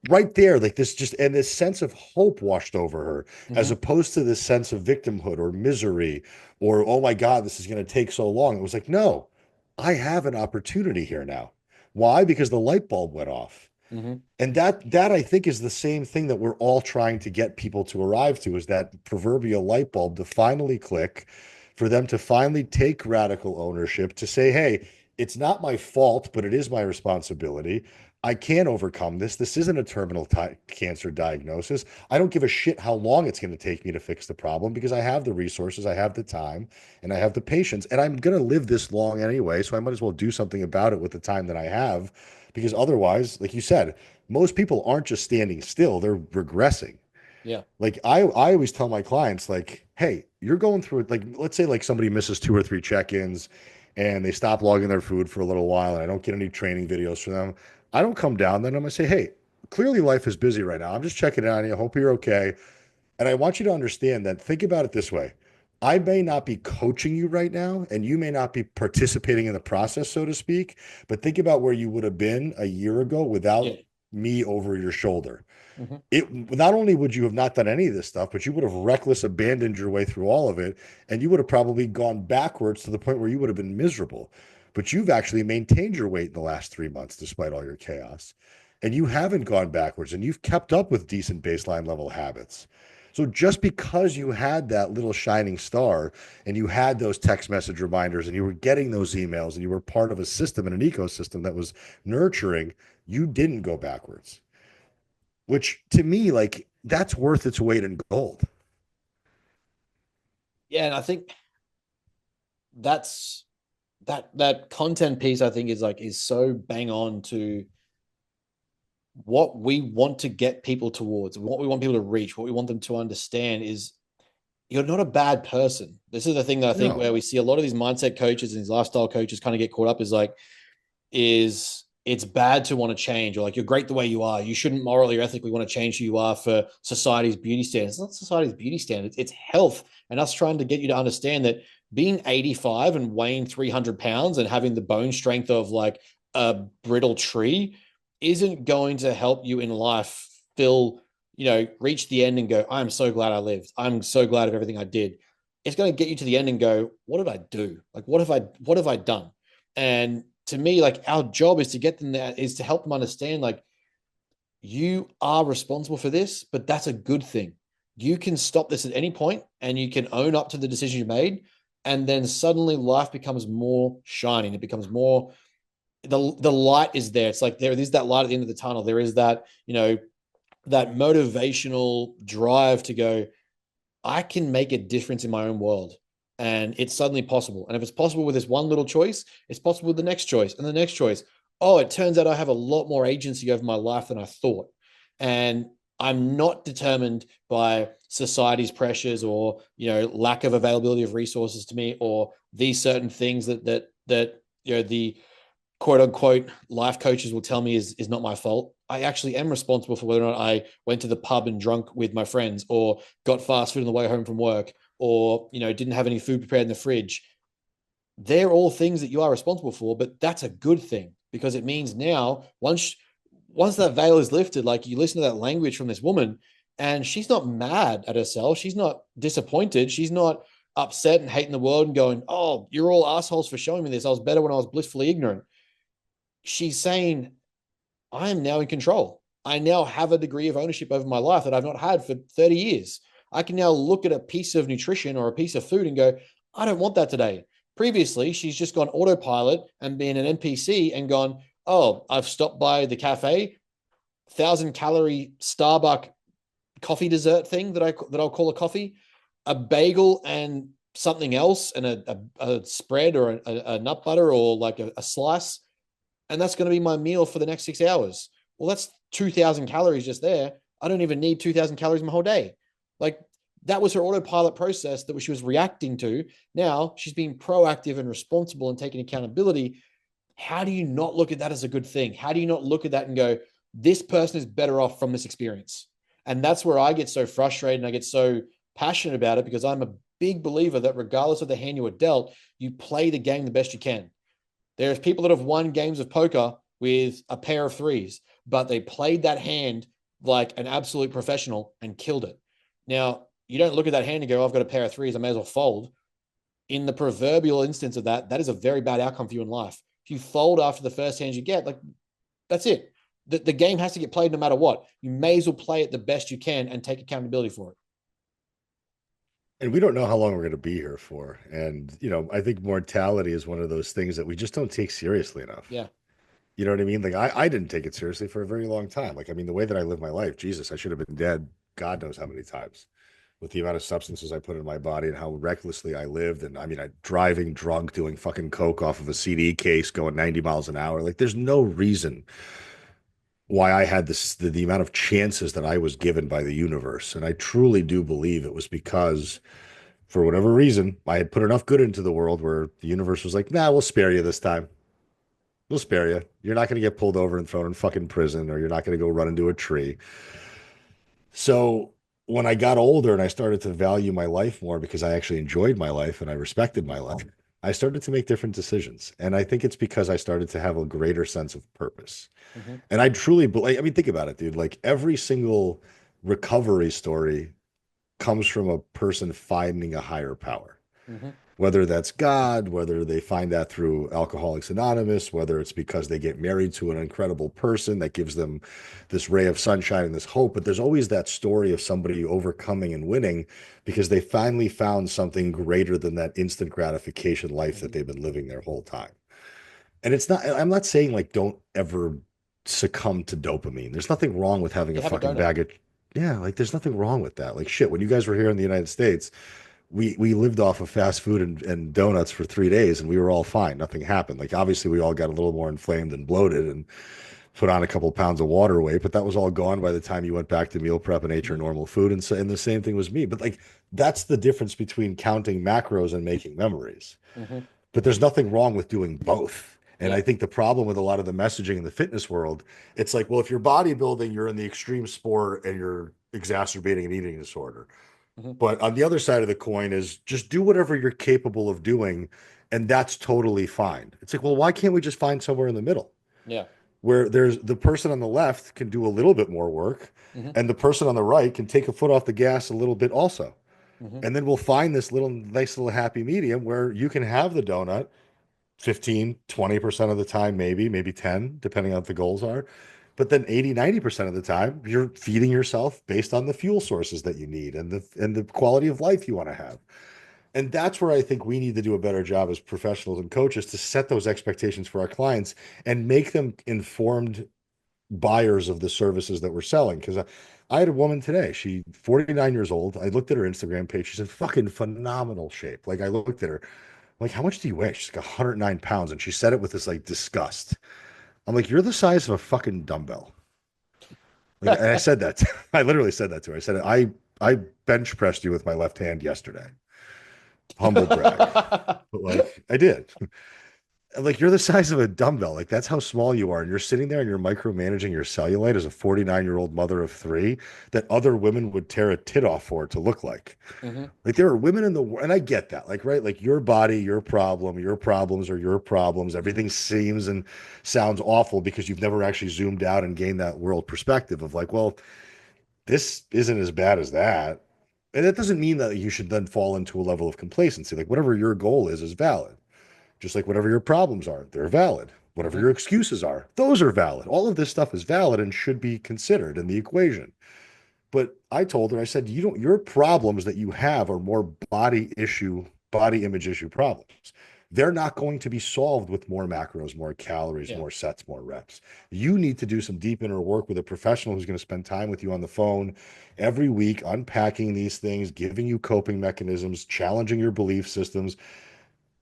Right there, like this just, and this sense of hope washed over her, as Mm-hmm. opposed to this sense of victimhood or misery or, oh my God, this is going to take so long. It was like, no, I have an opportunity here now. Why? Because the light bulb went off. Mm-hmm. And that I think is the same thing that we're all trying to get people to arrive to, is that proverbial light bulb to finally click, for them to finally take radical ownership, to say, hey, it's not my fault, but it is my responsibility. I can overcome this. This isn't a terminal cancer diagnosis. I don't give a shit how long it's going to take me to fix the problem, because I have the resources, I have the time, and I have the patience, and I'm going to live this long anyway. So I might as well do something about it with the time that I have, because otherwise, like you said, most people aren't just standing still, they're regressing. Yeah. Like I always tell my clients, like, hey, you're going through it. Like, let's say like somebody misses 2 or 3 check-ins and they stop logging their food for a little while and I don't get any training videos for them. I don't come down, then I'm gonna say, hey, clearly life is busy right now. I'm just checking in on you. Hope you're okay. And I want you to understand that, think about it this way. I may not be coaching you right now, and you may not be participating in the process, so to speak, but think about where you would have been a year ago Yeah. without me over your shoulder. Mm-hmm. It not only would you have not done any of this stuff, but you would have reckless abandoned your way through all of it, and you would have probably gone backwards to the point where you would have been miserable. But you've actually maintained your weight in the last 3 months despite all your chaos, and you haven't gone backwards, and you've kept up with decent baseline level habits. So just because you had that little shining star and you had those text message reminders and you were getting those emails and you were part of a system and an ecosystem that was nurturing, you didn't go backwards, which to me, like, that's worth its weight in gold. Yeah, and I think that's that content piece, I think, is so bang on to what we want to get people towards, what we want people to reach, what we want them to understand is you're not a bad person. This is the thing that I think No. where we see a lot of these mindset coaches and these lifestyle coaches kind of get caught up, is it's bad to want to change, or like, you're great the way you are. You shouldn't morally or ethically want to change who you are for society's beauty standards. It's not society's beauty standards. It's health, and us trying to get you to understand that being 85 and weighing 300 pounds and having the bone strength of like a brittle tree isn't going to help you in life reach the end and go, I'm so glad I lived. I'm so glad of everything I did. It's going to get you to the end and go, what did I do? Like, what have I done? And to me, like, our job is to get them there, is to help them understand, like, you are responsible for this, but that's a good thing. You can stop this at any point and you can own up to the decision you made. And then suddenly life becomes more shining. It becomes more, the light is there. It's like there is that light at the end of the tunnel. There is that, that motivational drive to go, I can make a difference in my own world. And it's suddenly possible. And if it's possible with this one little choice, it's possible with the next choice and the next choice. Oh, it turns out I have a lot more agency over my life than I thought. And I'm not determined by society's pressures or, lack of availability of resources to me, or these certain things that the quote unquote life coaches will tell me is not my fault. I actually am responsible for whether or not I went to the pub and drunk with my friends, or got fast food on the way home from work, or, didn't have any food prepared in the fridge. They're all things that you are responsible for, but that's a good thing, because it means now once that veil is lifted, like, you listen to that language from this woman, And she's not mad at herself. She's not disappointed. She's not upset and hating the world and going, oh, you're all assholes for showing me this. I was better when I was blissfully ignorant. She's saying, I am now in control. I now have a degree of ownership over my life that I've not had for 30 years. I can now look at a piece of nutrition or a piece of food and go, I don't want that today. Previously, she's just gone autopilot and been an NPC and gone, oh, I've stopped by the cafe, 1,000-calorie Starbucks coffee dessert thing that I'll call a coffee, a bagel and something else, and a spread or a nut butter or like a slice, and that's going to be my meal for the next 6 hours. Well, that's 2,000 calories just there. I don't even need 2,000 calories my whole day. Like, that was her autopilot process that she was reacting to. Now she's being proactive and responsible and taking accountability. How do you not look at that as a good thing? How do you not look at that and go, this person is better off from this experience? And that's where I get so frustrated and I get so passionate about it, because I'm a big believer that regardless of the hand you are dealt, you play the game the best you can. There's people that have won games of poker with a pair of threes, but they played that hand like an absolute professional and killed it. Now, you don't look at that hand and go, oh, I've got a pair of threes, I may as well fold. In the proverbial instance of that, that is a very bad outcome for you in life. If you fold after the first hands you get, like, that's it. The game has to get played no matter what. You may as well play it the best you can and take accountability for it. And we don't know how long we're going to be here for. And, I think mortality is one of those things that we just don't take seriously enough. Yeah. You know what I mean? Like, I didn't take it seriously for a very long time. Like, I mean, the way that I live my life, Jesus, I should have been dead God knows how many times, with the amount of substances I put in my body and how recklessly I lived. And I mean, driving drunk, doing fucking coke off of a CD case, going 90 miles an hour. Like, there's no reason why I had the amount of chances that I was given by the universe. And I truly do believe it was because, for whatever reason, I had put enough good into the world where the universe was like, nah, we'll spare you this time. We'll spare you. You're not going to get pulled over and thrown in fucking prison, or you're not going to go run into a tree. So when I got older and I started to value my life more because I actually enjoyed my life and I respected my life, I started to make different decisions. And I think it's because I started to have a greater sense of purpose. Mm-hmm. And I truly believe, I mean, think about it, dude. Like, every single recovery story comes from a person finding a higher power. Mm-hmm. Whether that's God, whether they find that through Alcoholics Anonymous, whether it's because they get married to an incredible person that gives them this ray of sunshine and this hope. But there's always that story of somebody overcoming and winning because they finally found something greater than that instant gratification life that they've been living their whole time. And I'm not saying, like, don't ever succumb to dopamine. There's nothing wrong with having a fucking bag of, yeah, like, there's nothing wrong with that. Like, shit, when you guys were here in the United States, we lived off of fast food and donuts for 3 days and we were all fine. Nothing happened. Like, obviously we all got a little more inflamed and bloated and put on a couple of pounds of water weight, but that was all gone by the time you went back to meal prep and ate your normal food. And so, and the same thing was me. But, like, that's the difference between counting macros and making memories. Mm-hmm. But there's nothing wrong with doing both. And I think the problem with a lot of the messaging in the fitness world, it's like, well, if you're bodybuilding, you're in the extreme sport and you're exacerbating an eating disorder. Mm-hmm. But on the other side of the coin is just do whatever you're capable of doing, and that's totally fine. It's like, well, why can't we just find somewhere in the middle? Yeah. Where there's the person on the left can do a little bit more work, mm-hmm. and the person on the right can take a foot off the gas a little bit also. Mm-hmm. And then we'll find this nice little happy medium where you can have the donut 15, 20% of the time, maybe 10, depending on what the goals are. But then 80, 90% of the time, you're feeding yourself based on the fuel sources that you need and the quality of life you want to have. And that's where I think we need to do a better job as professionals and coaches to set those expectations for our clients and make them informed buyers of the services that we're selling. Because I had a woman today, she's 49 years old. I looked at her Instagram page. She's in fucking phenomenal shape. Like, I looked at her, like, how much do you weigh? She's like 109 pounds. And she said it with this, like, disgust. I'm like, you're the size of a fucking dumbbell. Like, and I said that. I literally said that to her. I said, I bench pressed you with my left hand yesterday. Humble brag. But, like, I did. Like, you're the size of a dumbbell. Like, that's how small you are. And you're sitting there and you're micromanaging your cellulite as a 49-year-old mother of 3 that other women would tear a tit off for to look like. Mm-hmm. Like, there are women in the world, and I get that. Like, right? Like, your body, your problem, your problems are your problems. Everything seems and sounds awful because you've never actually zoomed out and gained that world perspective of, like, well, this isn't as bad as that. And that doesn't mean that you should then fall into a level of complacency. Like whatever your goal is valid. Just like whatever your problems are, they're valid. Whatever your excuses are, those are valid. All of this stuff is valid and should be considered in the equation. But I told her, I said, your problems that you have are more body image issue problems. They're not going to be solved with more macros, more calories, more sets, more reps. You need to do some deep inner work with a professional who's going to spend time with you on the phone every week, unpacking these things, giving you coping mechanisms, challenging your belief systems.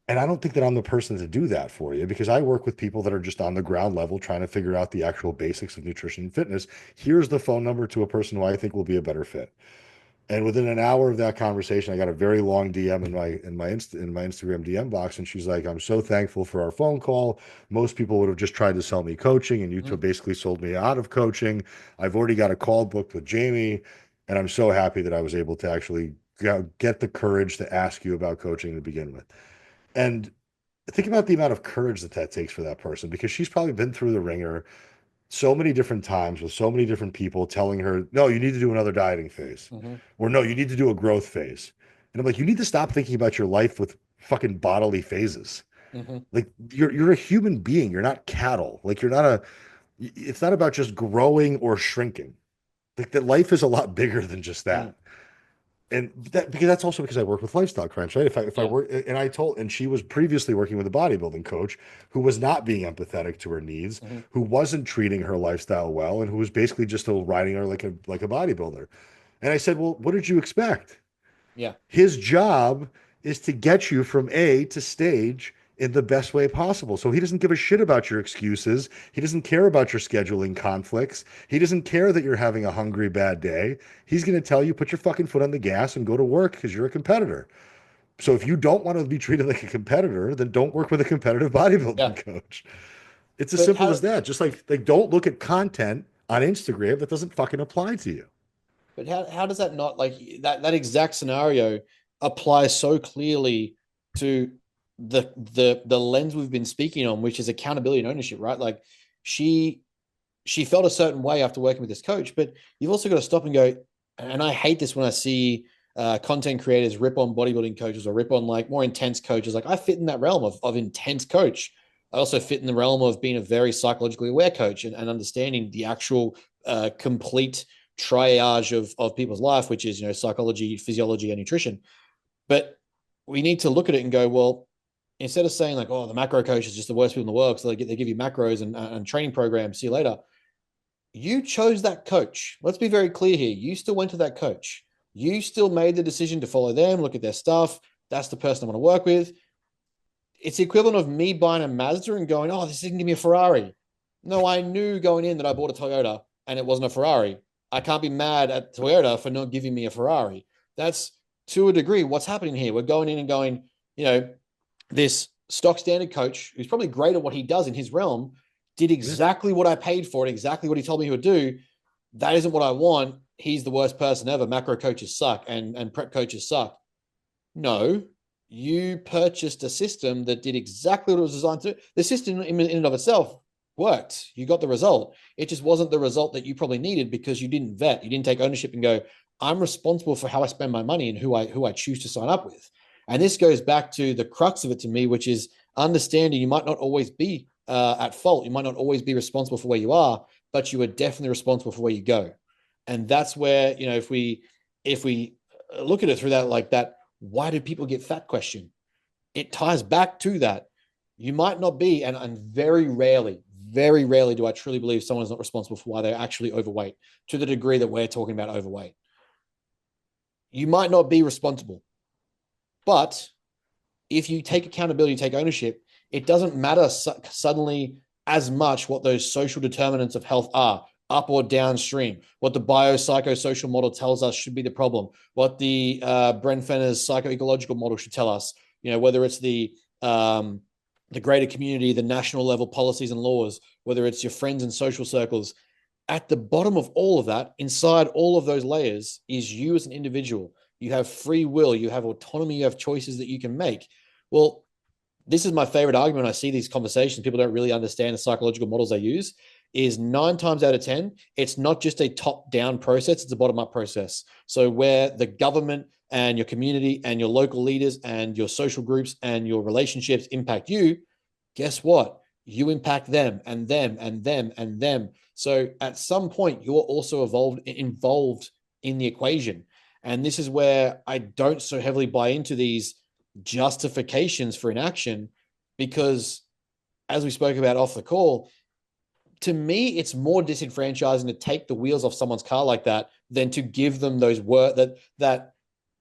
And I don't think that I'm the person to do that for you, because I work with people that are just on the ground level trying to figure out the actual basics of nutrition and fitness. Here's the phone number to a person who I think will be a better fit. And within an hour of that conversation, I got a very long DM in my Instagram DM box, and she's like, "I'm so thankful for our phone call. Most people would have just tried to sell me coaching, and you two basically sold me out of coaching. I've already got a call booked with Jamie, and I'm so happy that I was able to actually get the courage to ask you about coaching to begin with." And think about the amount of courage that takes for that person, because she's probably been through the ringer so many different times with so many different people telling her, no, you need to do another dieting phase, or no, you need to do a growth phase. And I'm like, you need to stop thinking about your life with fucking bodily phases. Like you're a human being. You're not cattle. Like it's not about just growing or shrinking. Like that life is a lot bigger than just that. And that, because that's also because I work with Lifestyle Crunch, right? If I work, and she was previously working with a bodybuilding coach who was not being empathetic to her needs, who wasn't treating her lifestyle well, and who was basically just still riding her like a bodybuilder. And I said, well, what did you expect? Yeah. His job is to get you from A to stage in the best way possible. So he doesn't give a shit about your excuses. He doesn't care about your scheduling conflicts. He doesn't care that you're having a hungry bad day. He's going to tell you, put your fucking foot on the gas and go to work, because you're a competitor. So if you don't want to be treated like a competitor, then don't work with a competitive bodybuilding coach. It's as simple as that. Just like don't look at content on Instagram that doesn't fucking apply to you. But how does that not, like, that exact scenario applies so clearly to the lens we've been speaking on, which is accountability and ownership, right? Like she felt a certain way after working with this coach, but you've also got to stop and go, and I hate this when I see content creators rip on bodybuilding coaches or rip on like more intense coaches. Like I fit in that realm of intense coach. I also fit in the realm of being a very psychologically aware coach and understanding the actual complete triage of people's life, which is, psychology, physiology, and nutrition. But we need to look at it and go, well, instead of saying like, oh, the macro coach is just the worst people in the world, so they give you macros and training programs, see you later. You chose that coach. Let's be very clear here. You still went to that coach. You still made the decision to follow them, look at their stuff. That's the person I want to work with. It's the equivalent of me buying a Mazda and going, oh, this isn't give me a Ferrari. No, I knew going in that I bought a Toyota and it wasn't a Ferrari. I can't be mad at Toyota for not giving me a Ferrari. That's, to a degree, what's happening here. We're going in and going, this stock standard coach, who's probably great at what he does in his realm, did exactly what I paid for it, exactly what he told me he would do. That isn't what I want. He's the worst person ever. Macro coaches suck and prep coaches suck. No, you purchased a system that did exactly what it was designed to do. The system in and of itself worked. You got the result. It just wasn't the result that you probably needed because you didn't vet. You didn't take ownership and go, I'm responsible for how I spend my money and who I choose to sign up with. And this goes back to the crux of it to me, which is understanding you might not always be at fault. You might not always be responsible for where you are, but you are definitely responsible for where you go. And that's where, if we look at it through that, like that, why do people get fat question? It ties back to that. You might not be, and very rarely do I truly believe someone is not responsible for why they're actually overweight to the degree that we're talking about overweight. You might not be responsible, but if you take accountability, take ownership, it doesn't matter suddenly as much what those social determinants of health are, up or downstream, what the biopsychosocial model tells us should be the problem, what the Brent Fenner's psychoecological model should tell us, whether it's the greater community, the national level policies and laws, whether it's your friends and social circles. At the bottom of all of that, inside all of those layers, is you as an individual. You have free will, you have autonomy, you have choices that you can make. Well, this is my favorite argument. I see these conversations. People don't really understand the psychological models they use. is 9 times out of 10, it's not just a top-down process, it's a bottom-up process. So where the government and your community and your local leaders and your social groups and your relationships impact you, guess what? You impact them and them and them and them. So at some point, you're also involved in the equation. And this is where I don't so heavily buy into these justifications for inaction, because as we spoke about off the call, to me, it's more disenfranchising to take the wheels off someone's car like that than to give them those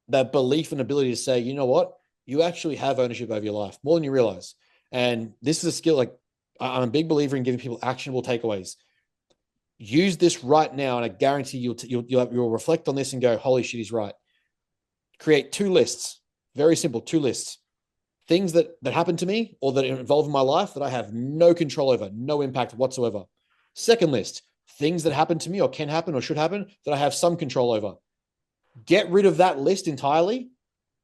that belief and ability to say, you know what, you actually have ownership over your life more than you realize. And this is a skill. Like, I'm a big believer in giving people actionable takeaways. Use this right now, and I guarantee you'll reflect on this and go, holy shit, he's right. Create 2 lists. Very simple, 2 lists. Things that happen to me or that involve in my life that I have no control over, no impact whatsoever. Second list, things that happen to me or can happen or should happen that I have some control over. Get rid of that list entirely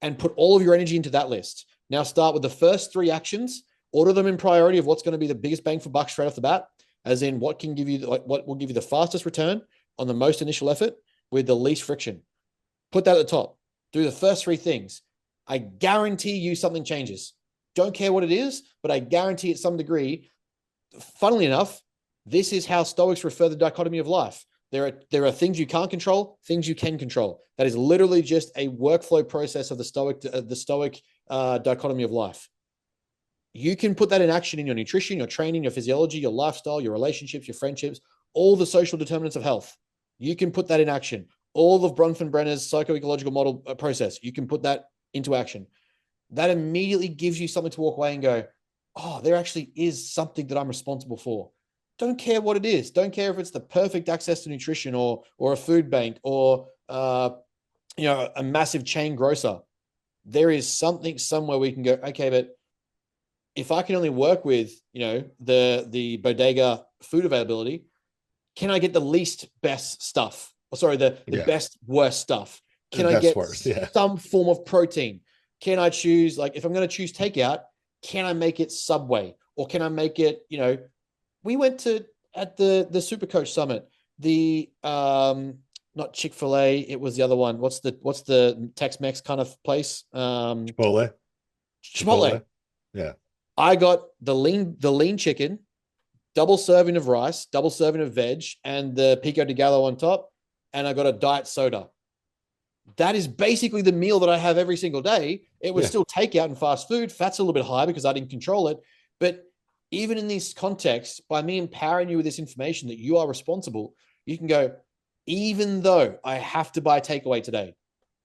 and put all of your energy into that list. Now start with the first 3 actions, order them in priority of what's going to be the biggest bang for buck straight off the bat, as in what will give you the fastest return on the most initial effort with the least friction. Put that at the top. Do the first 3 things. I guarantee you something changes. Don't care what it is, but I guarantee at some degree. Funnily enough, this is how Stoics refer the dichotomy of life. There are things you can't control, things you can control. That is literally just a workflow process of the Stoic dichotomy of life. You can put that in action in your nutrition, your training, your physiology, your lifestyle, your relationships, your friendships, all the social determinants of health. You can put that in action. All of Bronfenbrenner's psychoecological model process, you can put that into action. That immediately gives you something to walk away and go, oh, there actually is something that I'm responsible for. Don't care what it is. Don't care if it's the perfect access to nutrition or a food bank or a massive chain grocer. There is something somewhere we can go, okay, but if I can only work with, the bodega food availability, can I get the least best stuff? The best worst stuff? Can I get some form of protein? Can I choose, if I'm going to choose takeout, can I make it Subway? Or can I make it, we went at the Supercoach Summit, not Chick-fil-A, it was the other one. What's the Tex-Mex kind of place? Chipotle. Yeah. I got the lean chicken, double serving of rice, double serving of veg, and the pico de gallo on top. And I got a diet soda. That is basically the meal that I have every single day. It was still takeout and fast food. Fat's a little bit high because I didn't control it. But even in this context, by me empowering you with this information that you are responsible, you can go, even though I have to buy takeaway today,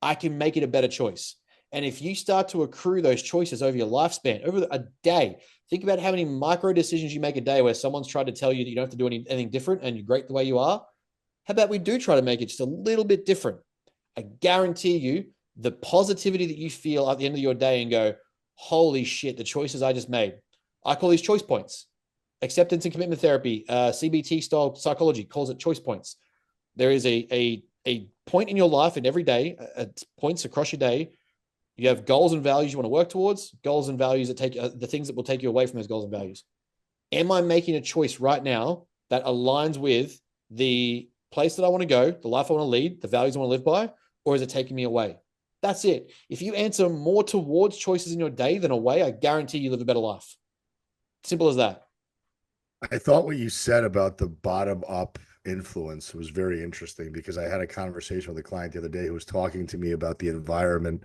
I can make it a better choice. And if you start to accrue those choices over your lifespan, over a day, think about how many micro decisions you make a day where someone's tried to tell you that you don't have to do anything different and you're great the way you are. How about we do try to make it just a little bit different? I guarantee you the positivity that you feel at the end of your day and go, holy shit, the choices I just made. I call these choice points. Acceptance and commitment therapy, CBT style psychology calls it choice points. There is a point in your life and every day, points across your day. You have goals and values you want to work towards, goals and values that take the things that will take you away from those goals and values. Am I making a choice right now that aligns with the place that I want to go, the life I want to lead, the values I want to live by, or is it taking me away? That's it. If you answer more towards choices in your day than away, I guarantee you live a better life. Simple as that. I thought what you said about the bottom up influence was very interesting, because I had a conversation with a client the other day who was talking to me about the environment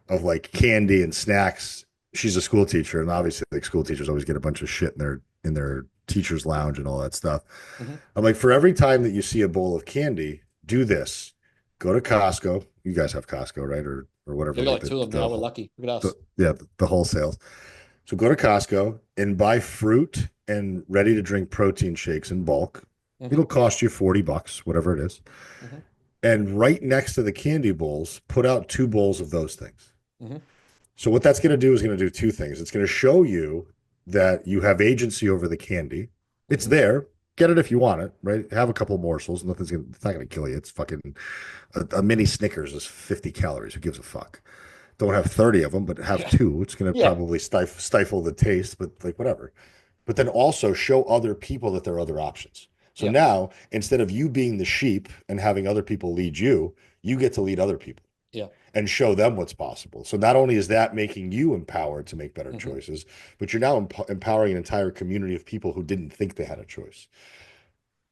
of candy and snacks. She's a school teacher, and obviously school teachers always get a bunch of shit in their teacher's lounge and all that stuff. Mm-hmm. I'm like, for every time that you see a bowl of candy, do this. Go to Costco. You guys have Costco, right? Or whatever. We've got 2 of them now. We're lucky. Look at us. The wholesales. So go to Costco and buy fruit and ready to drink protein shakes in bulk. Mm-hmm. It'll cost you $40, whatever it is. Mm-hmm. And right next to the candy bowls, put out 2 bowls of those things. Mm-hmm. So what that's going to do is going to do 2 things. It's going to show you that you have agency over the candy. It's there. Get it if you want it, right? Have a couple morsels. It's not going to kill you. It's fucking a mini Snickers is 50 calories. Who gives a fuck? Don't have 30 of them, but have 2. It's going to probably stifle the taste, but whatever. But then also show other people that there are other options. So now, instead of you being the sheep and having other people lead you, you get to lead other people and show them what's possible. So not only is that making you empowered to make better choices, but you're now empowering an entire community of people who didn't think they had a choice.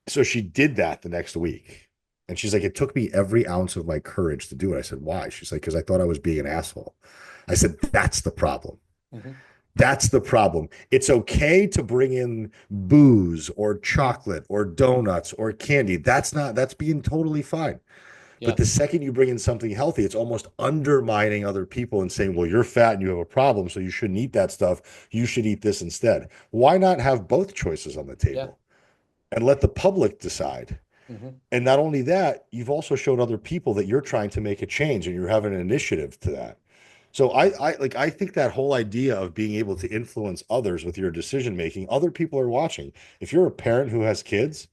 So she did that the next week. And she's like, it took me every ounce of my courage to do it. I said, why? She's like, because I thought I was being an asshole. I said, that's the problem. That's the problem. It's okay to bring in booze or chocolate or donuts or candy. That's being totally fine. But the second you bring in something healthy, it's almost undermining other people and saying, well, you're fat and you have a problem, so you shouldn't eat that stuff. You should eat this instead. Why not have both choices on the table and let the public decide? And not only that, you've also showed other people that you're trying to make a change and you're having an initiative to that. So I think that whole idea of being able to influence others with your decision making, other people are watching. If you're a parent who has kids,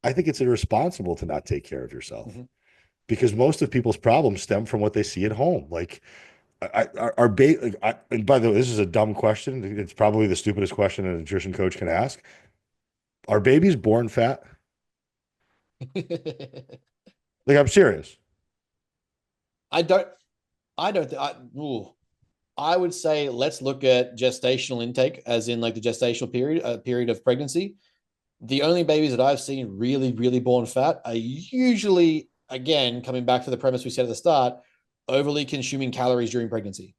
I think it's irresponsible to not take care of yourself because most of people's problems stem from what they see at home. Like, and by the way, this is a dumb question. It's probably the stupidest question a nutrition coach can ask. Are babies born fat? Like, I'm serious. I would say let's look at gestational intake, as in like the gestational period of pregnancy. The only babies that I've seen really, really born fat are usually, again, coming back to the premise we said at the start, overly consuming calories during pregnancy.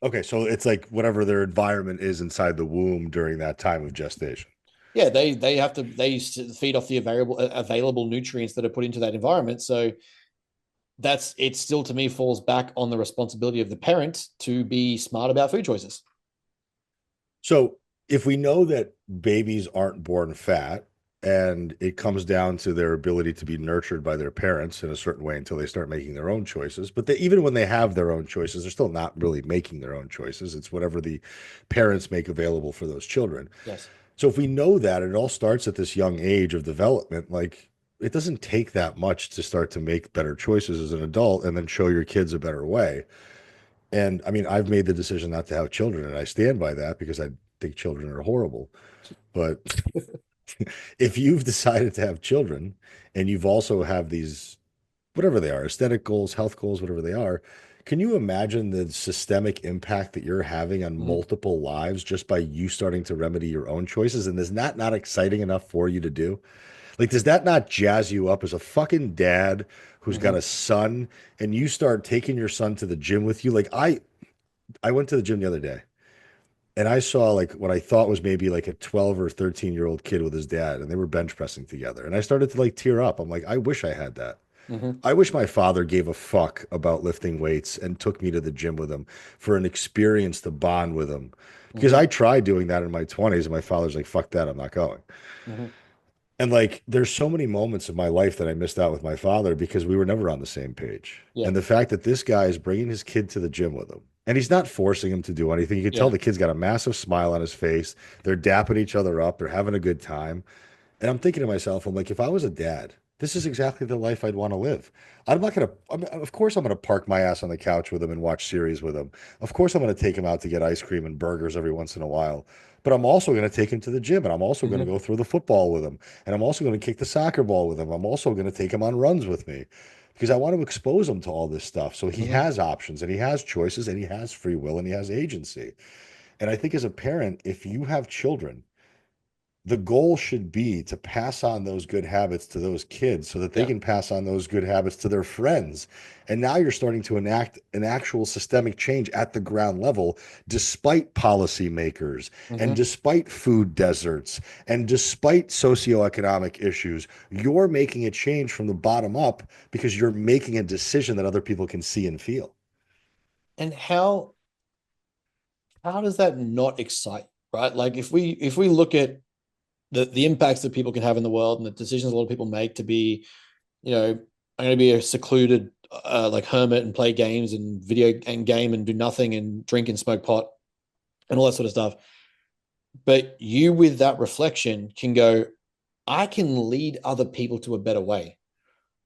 Okay, so it's like whatever their environment is inside the womb during that time of gestation. Yeah, they feed off the available nutrients that are put into that environment. So it still to me falls back on the responsibility of the parent to be smart about food choices. So if we know that babies aren't born fat and it comes down to their ability to be nurtured by their parents in a certain way until they start making their own choices, but even when they have their own choices, they're still not really making their own choices. It's whatever the parents make available for those children. Yes. So if we know that it all starts at this young age of development, like it doesn't take that much to start to make better choices as an adult and then show your kids a better way. And I mean, I've made the decision not to have children and I stand by that because I think children are horrible. But if you've decided to have children and you've also have these, whatever they are, aesthetic goals, health goals, whatever they are, can you imagine the systemic impact that you're having on multiple lives just by you starting to remedy your own choices? And is that not exciting enough for you to do? Like, does that not jazz you up as a fucking dad who's got a son and you start taking your son to the gym with you? Like I went to the gym the other day and I saw like what I thought was maybe like a 12 or 13-year-old kid with his dad and they were bench pressing together. And I started to like tear up. I'm like, I wish I had that. I wish my father gave a fuck about lifting weights and took me to the gym with him for an experience to bond with him. Because I tried doing that in my 20s and my father's like, fuck that, I'm not going. And like, there's so many moments of my life that I missed out with my father because we were never on the same page. And the fact that this guy is bringing his kid to the gym with him and he's not forcing him to do anything. You can tell the kid's got a massive smile on his face. They're dapping each other up. They're having a good time. And I'm thinking to myself, I'm like, if I was a dad, this is exactly the life I'd want to live. Of course, I'm going to park my ass on the couch with him and watch series with him. Of course, I'm going to take him out to get ice cream and burgers every once in a while. But I'm also going to take him to the gym and I'm also going to go throw the football with him. And I'm also going to kick the soccer ball with him. I'm also going to take him on runs with me because I want to expose him to all this stuff. So he has options and he has choices and he has free will and he has agency. And I think as a parent, if you have children, the goal should be to pass on those good habits to those kids so that they can pass on those good habits to their friends. And now you're starting to enact an actual systemic change at the ground level, despite policymakers and despite food deserts and despite socioeconomic issues. You're making a change from the bottom up because you're making a decision that other people can see and feel. And how does that not excite, right? Like if we look at the impacts that people can have in the world and the decisions a lot of people make to be, I'm going to be a secluded like hermit and play games and game and do nothing and drink and smoke pot and all that sort of stuff. But you with that reflection can go, I can lead other people to a better way.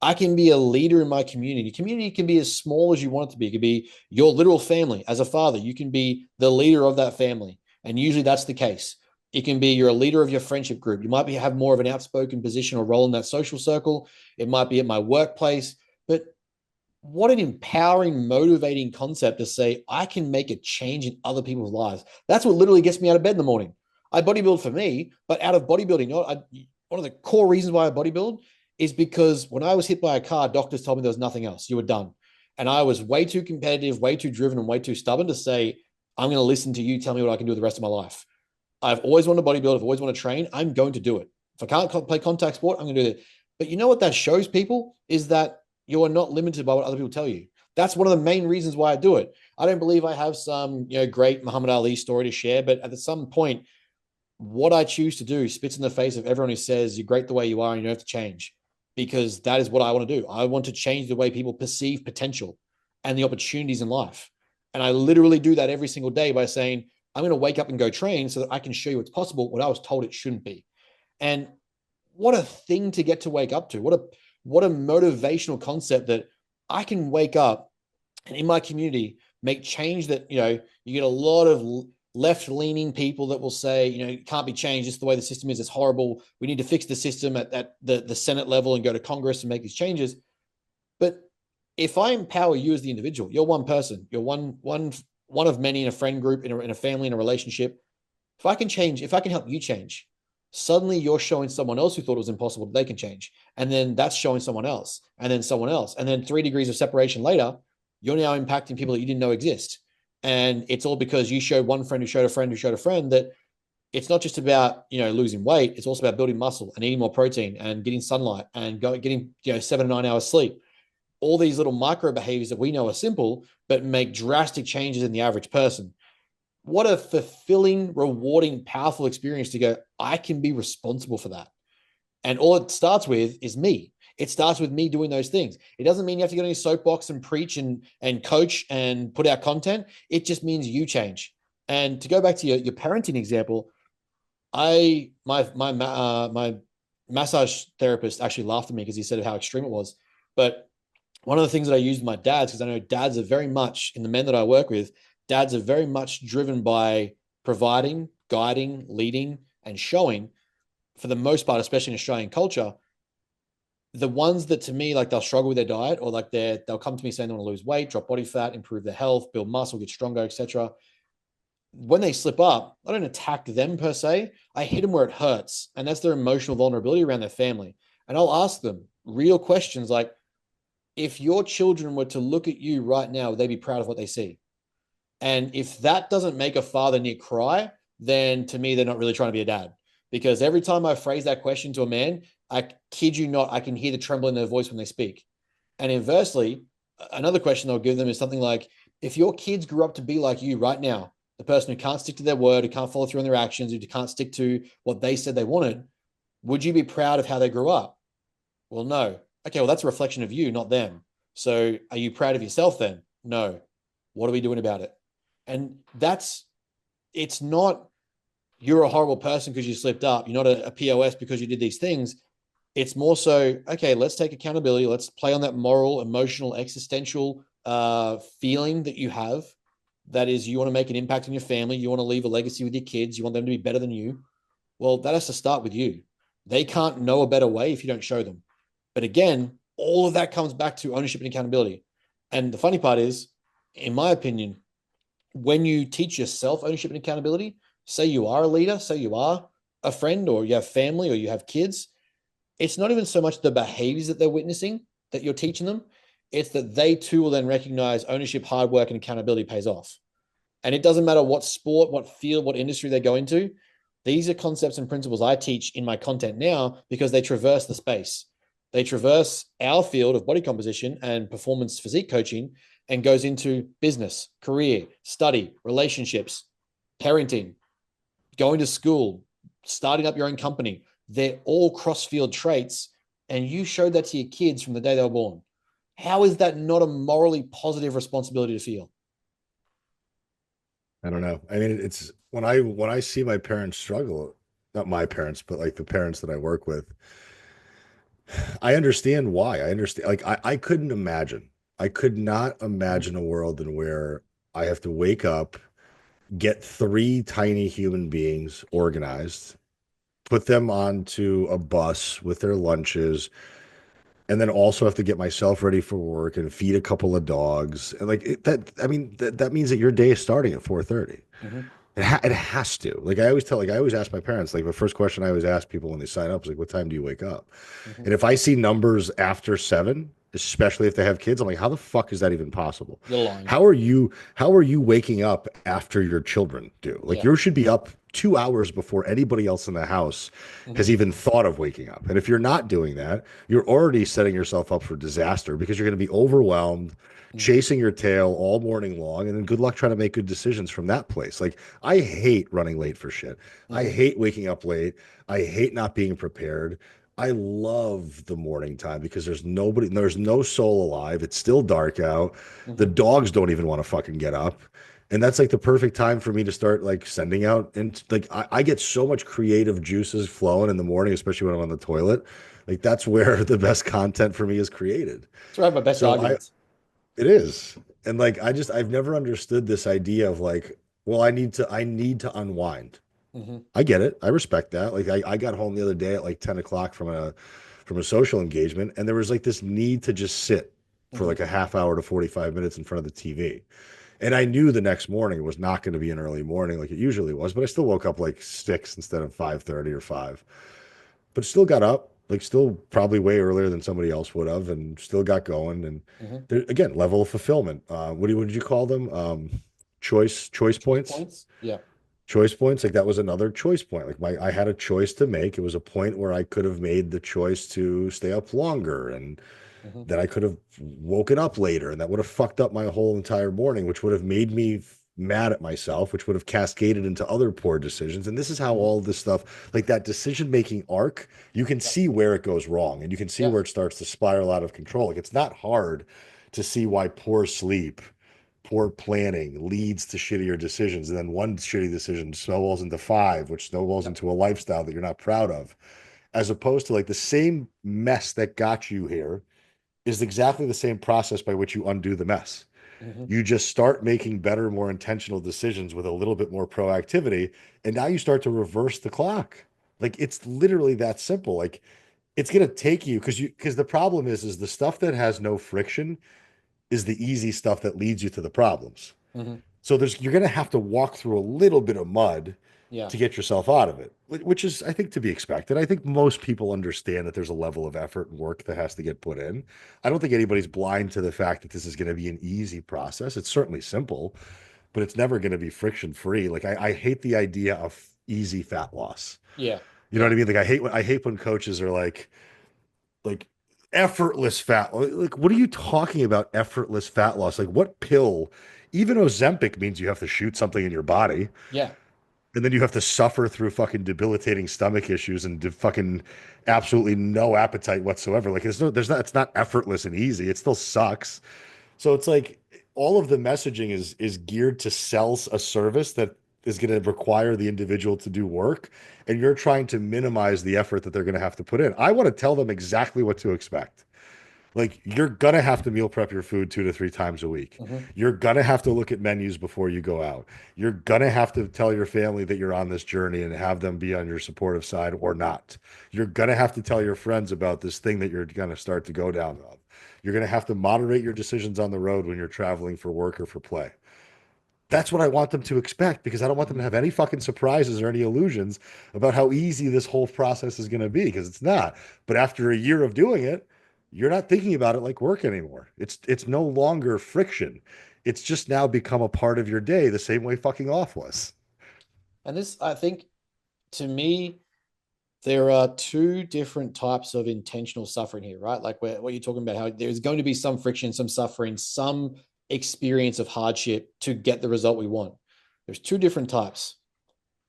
I can be a leader in my community. Community can be as small as you want it to be. It could be your literal family. As a father, you can be the leader of that family. And usually that's the case. It can be you're a leader of your friendship group. You might have more of an outspoken position or role in that social circle. It might be at my workplace. But what an empowering, motivating concept to say, I can make a change in other people's lives. That's what literally gets me out of bed in the morning. I bodybuild for me, but out of bodybuilding, one of the core reasons why I bodybuild is because when I was hit by a car, doctors told me there was nothing else. You were done. And I was way too competitive, way too driven, and way too stubborn to say, I'm going to listen to you tell me what I can do with the rest of my life. I've always wanted to bodybuild. I've always wanted to train. I'm going to do it. If I can't play contact sport, I'm going to do it. But you know what that shows people is that you are not limited by what other people tell you. That's one of the main reasons why I do it. I don't believe I have some, great Muhammad Ali story to share, but at some point, what I choose to do spits in the face of everyone who says you're great the way you are and you don't have to change, because that is what I want to do. I want to change the way people perceive potential and the opportunities in life. And I literally do that every single day by saying, I'm going to wake up and go train so that I can show you what's possible, what I was told it shouldn't be. And what a thing to get to wake up to. What a motivational concept that I can wake up and in my community make change that, you get a lot of left-leaning people that will say, it can't be changed. It's the way the system is. It's horrible. We need to fix the system at the Senate level and go to Congress and make these changes. But if I empower you as the individual, you're one person, you're one of many in a friend group, in a family, in a relationship. If I can help you change, suddenly you're showing someone else who thought it was impossible that they can change. And then that's showing someone else, and then someone else. And then 3 degrees of separation later, you're now impacting people that you didn't know exist. And it's all because you showed one friend who showed a friend who showed a friend that it's not just about, losing weight. It's also about building muscle and eating more protein and getting sunlight and getting, 7 to 9 hours sleep. All these little micro behaviors that we know are simple, but make drastic changes in the average person. What a fulfilling, rewarding, powerful experience to go, I can be responsible for that. And all it starts with is me. It starts with me doing those things. It doesn't mean you have to get on your soapbox and preach and coach and put out content. It just means you change. And to go back to your parenting example, my massage therapist actually laughed at me because he said how extreme it was. But one of the things that I use with my dads, because I know dads are very much, in the men that I work with, dads are very much driven by providing, guiding, leading, and showing, for the most part, especially in Australian culture. The ones that, to me, like, they'll struggle with their diet, or like they'll come to me saying they want to lose weight, drop body fat, improve their health, build muscle, get stronger, etc. When they slip up, I don't attack them per se. I hit them where it hurts. And that's their emotional vulnerability around their family. And I'll ask them real questions like, if your children were to look at you right now, would they be proud of what they see? And if that doesn't make a father near cry, then to me, they're not really trying to be a dad. Because every time I phrase that question to a man, I kid you not, I can hear the tremble in their voice when they speak. And inversely, another question I'll give them is something like, if your kids grew up to be like you right now, the person who can't stick to their word, who can't follow through on their actions, who can't stick to what they said they wanted, would you be proud of how they grew up? Well, no. Okay, well, that's a reflection of you, not them. So are you proud of yourself then? No. What are we doing about it? And it's not, you're a horrible person because you slipped up. You're not a POS because you did these things. It's more so, okay, let's take accountability. Let's play on that moral, emotional, existential feeling that you have. That is, you want to make an impact on your family. You want to leave a legacy with your kids. You want them to be better than you. Well, that has to start with you. They can't know a better way if you don't show them. But again, all of that comes back to ownership and accountability. And the funny part is, in my opinion, when you teach yourself ownership and accountability, say you are a leader, say you are a friend, or you have family, or you have kids, it's not even so much the behaviors that they're witnessing that you're teaching them. It's that they too will then recognize ownership, hard work, and accountability pays off. And it doesn't matter what sport, what field, what industry they go into. These are concepts and principles I teach in my content now because they traverse the space. They traverse our field of body composition and performance physique coaching and goes into business, career, study, relationships, parenting, going to school, starting up your own company. They're all cross-field traits, and you showed that to your kids from the day they were born. How is that not a morally positive responsibility to feel? I don't know. I mean, it's when I see my parents struggle, not my parents, but like the parents that I work with, I understand why. I understand. Like I couldn't imagine. I could not imagine a world in where I have to wake up get three tiny human beings organized, put them onto a bus with their lunches, and then also have to get myself ready for work and feed a couple of dogs. And like I mean, that means that your day is starting at 4:30. Mhm. It has to. Like I always ask my parents, like the first question I always ask people when they sign up is like, what time do you wake up? Mhm. And if I see numbers after 7, especially if they have kids, I'm like, how the fuck is that even possible? You're lying. How are you waking up after your children do? Like Yeah. you should be up 2 hours before anybody else in the house has Mhm. even thought of waking up. And if you're not doing that, you're already setting yourself up for disaster because you're going to be overwhelmed, Mhm. chasing your tail all morning long, and then good luck trying to make good decisions from that place. Like I hate running late for shit. I Mhm. hate waking up late. I hate not being prepared. I love the morning time because there's no soul alive. It's still dark out. The Mhm. dogs don't even want to fucking get up. And that's like the perfect time for me to start like sending out. And like I get so much creative juices flowing in the morning, especially when I'm on the toilet. Like that's where the best content for me is created. That's where I have my best So arguments. it is. And like I've never understood this idea of like, well, I need to unwind. Mhm. I get it. I respect that. Like I got home the other day at like 10 o'clock from a social engagement, and there was like this need to just sit for Mhm. like a half hour to 45 minutes in front of the TV. And I knew the next morning was not going to be an early morning like it usually was, but I still woke up like 6 instead of 5:30 or 5. But still got up, like still probably way earlier than somebody else would have, and still got going. And Mhm. there again, level of fulfillment. What did you call them? Choice Choice points. points. Yeah. Choice points, like that was another choice point. Like I had a choice to make. It was a point where I could have made the choice to stay up longer, and Mhm. then I could have woken up later, and that would have fucked up my whole entire morning, which would have made me mad at myself, which would have cascaded into other poor decisions. And this is how Mhm. all this stuff, like that decision making arc, you can Yep. see where it goes wrong, and you can see Yeah. where it starts to spiral out of control. Like it's not hard to see why poor sleep, poor planning leads to shittier decisions. And then one shitty decision snowballs into five, which snowballs Yep. into a lifestyle that you're not proud of, as opposed to like the same mess that got you here is exactly the same process by which you undo the mess. Mhm. You just start making better, more intentional decisions with a little bit more proactivity. And now you start to reverse the clock. Like it's literally that simple. Like it's going to take you because the problem is the stuff that has no friction is the easy stuff that leads you to the problems. Mhm. So you're going to have to walk through a little bit of mud Yeah. to get yourself out of it, which is, I think, to be expected. I think most people understand that there's a level of effort and work that has to get put in. I don't think anybody's blind to the fact that this is going to be an easy process. It's certainly simple, but it's never going to be friction free. Like I hate the idea of easy fat loss. Yeah. You know Yeah. what I mean? Like I hate when coaches are like effortless fat. Like, what are you talking about? Effortless fat loss? Like, what pill? Even Ozempic means you have to shoot something in your body, Yeah. and then you have to suffer through fucking debilitating stomach issues and fucking absolutely no appetite whatsoever. Like, there's not. It's not effortless and easy. It still sucks. So it's like all of the messaging is geared to sell a service that is going to require the individual to do work, and you're trying to minimize the effort that they're going to have to put in. I want to tell them exactly what to expect. Like you're gonna have to meal prep your food 2 to 3 times a week. Mhm. You're gonna have to look at menus before you go out. You're gonna have to tell your family that you're on this journey and have them be on your supportive side or not. You're gonna have to tell your friends about this thing that you're gonna start to go down of. You're gonna have to moderate your decisions on the road when you're traveling for work or for play. That's what I want them to expect because I don't want them to Mhm. have any fucking surprises or any illusions about how easy this whole process is going to be because it's not. But after a year of doing it, you're not thinking about it like work anymore. It's no longer friction. It's just now become a part of your day the same way fucking off was. And this, I think, to me, there are two different types of intentional suffering here, right? Like what you're talking about, how there's going to be some friction, some suffering, some experience of hardship to get the result we want. There's two different types.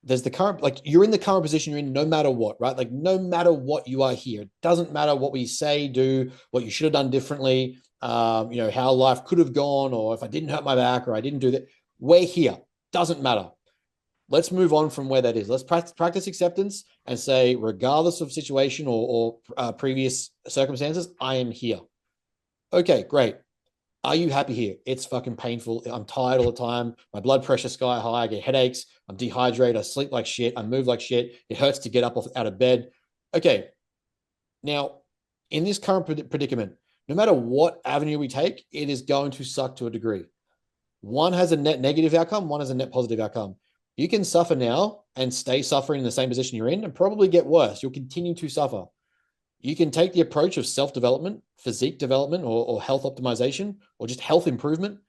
There's the current, like you're in the current position you're in no matter what, right? Like no matter what you are here. It doesn't matter what we say, do, what you should have done differently, how life could have gone, or if I didn't hurt my back or I didn't do that. We're here. Doesn't matter. Let's move on from where that is. Let's practice acceptance and say, regardless of situation or previous circumstances, I am here. Okay, great. Are you happy here? It's fucking painful. I'm tired all the time. My blood pressure's sky high. I get headaches. I'm dehydrated. I sleep like shit. I move like shit. It hurts to get up out of bed. Okay. Now, in this current predicament, no matter what avenue we take, it is going to suck to a degree. One has a net negative outcome. One has a net positive outcome. You can suffer now and stay suffering in the same position you're in and probably get worse. You'll continue to suffer. You can take the approach of self-development, physique development, or health optimization, or just health improvement.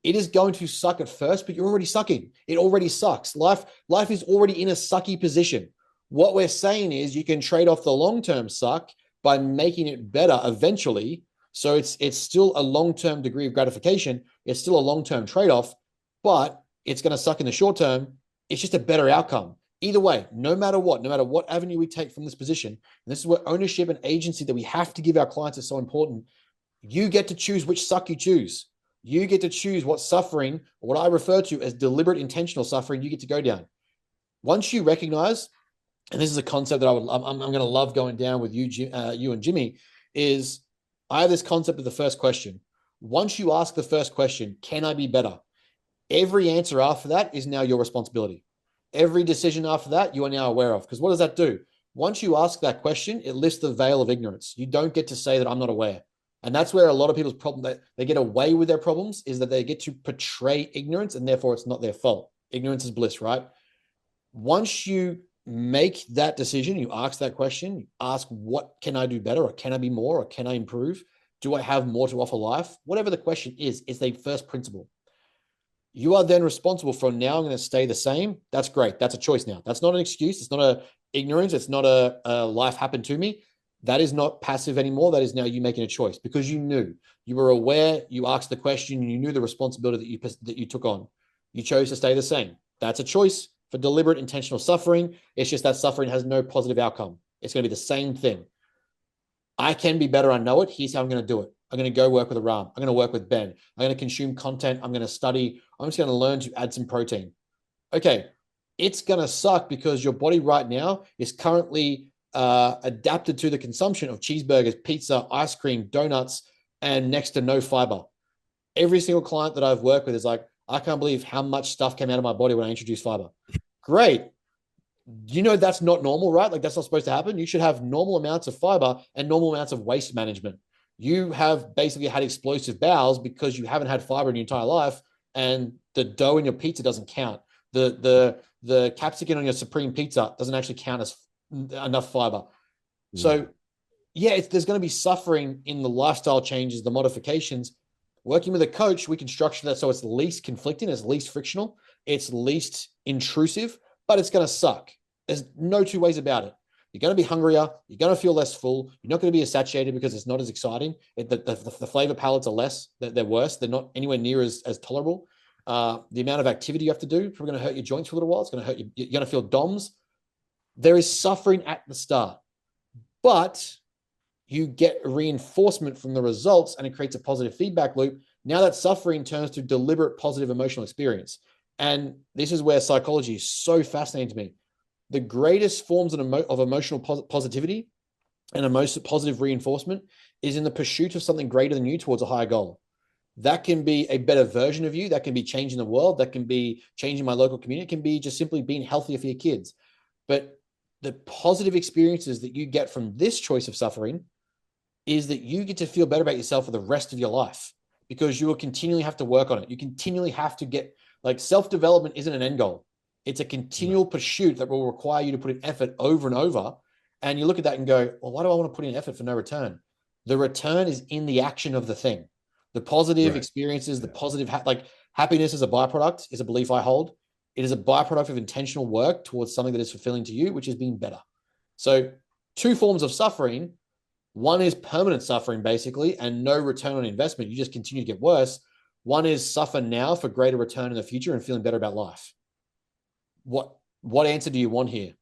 It is going to suck at first, but you're already sucking. It already sucks. Life is already in a sucky position. What we're saying is you can trade off the long-term suck by making it better eventually. So it's still a long-term degree of gratification. It's still a long-term trade-off, but it's going to suck in the short term. It's just a better outcome. Either way, no matter what avenue we take from this position, and this is where ownership and agency that we have to give our clients is so important. You get to choose which suck you choose. You get to choose what suffering, or what I refer to as deliberate intentional suffering, you get to go down. Once you recognize, and this is a concept that I'm going to love going down with you and Jimmy, is I have this concept of the first question. Once you ask the first question, can I be better? Every answer after that is now your responsibility. Every decision after that, you are now aware of. Because what does that do? Once you ask that question, it lifts the veil of ignorance. You don't get to say that I'm not aware. And that's where a lot of people's problem, that they get away with their problems, is that they get to portray ignorance and therefore it's not their fault. Ignorance is bliss, right? Once you make that decision, you ask that question, you ask, what can I do better? Or can I be more? Or can I improve? Do I have more to offer life? Whatever the question is, it's the first principle. You are then responsible for, now I'm going to stay the same. That's great. That's a choice now. That's not an excuse. It's not a ignorance. It's not a life happened to me. That is not passive anymore. That is now you making a choice because you knew, you were aware, you asked the question, you knew the responsibility that you took on. You chose to stay the same. That's a choice for deliberate intentional suffering. It's just that suffering has no positive outcome. It's going to be the same thing. I can be better. I know it. Here's how I'm going to do it. I'm going to go work with Aram. I'm going to work with Ben. I'm going to consume content. I'm going to study. I'm just going to learn to add some protein. Okay. It's going to suck because your body right now is currently adapted to the consumption of cheeseburgers, pizza, ice cream, donuts, and next to no fiber. Every single client that I've worked with is like, I can't believe how much stuff came out of my body when I introduced fiber. Great. You know, that's not normal, right? Like that's not supposed to happen. You should have normal amounts of fiber and normal amounts of waste management. You have basically had explosive bowels because you haven't had fiber in your entire life, and the dough in your pizza doesn't count. The capsicum on your supreme pizza doesn't actually count as enough fiber. So yeah, there's going to be suffering in the lifestyle changes, the modifications. Working with a coach, we can structure that so it's least conflicting, it's least frictional, it's least intrusive, but it's going to suck. There's no two ways about it. You're going to be hungrier. You're going to feel less full. You're not going to be as satiated because it's not as exciting. The flavor palettes are less. They're worse. They're not anywhere near as tolerable. The amount of activity you have to do is probably going to hurt your joints for a little while. It's going to hurt you. You're going to feel DOMS. There is suffering at the start, but you get reinforcement from the results and it creates a positive feedback loop. Now that suffering turns to deliberate positive emotional experience. And this is where psychology is so fascinating to me. The greatest forms of emotional positivity and emotional positive reinforcement is in the pursuit of something greater than you towards a higher goal. That can be a better version of you. That can be changing the world. That can be changing my local community. It can be just simply being healthier for your kids. But the positive experiences that you get from this choice of suffering is that you get to feel better about yourself for the rest of your life because you will continually have to work on it. You continually have to get, like, self-development isn't an end goal. It's a continual pursuit that will require you to put in effort over and over. And you look at that and go, well, why do I want to put in effort for no return? The return is in the action of the thing. The positive experiences, the positive, happiness as a byproduct is a belief I hold. It is a byproduct of intentional work towards something that is fulfilling to you, which is being better. So 2 forms of suffering. One is permanent suffering, basically, and no return on investment. You just continue to get worse. One is suffer now for greater return in the future and feeling better about life. What answer do you want here?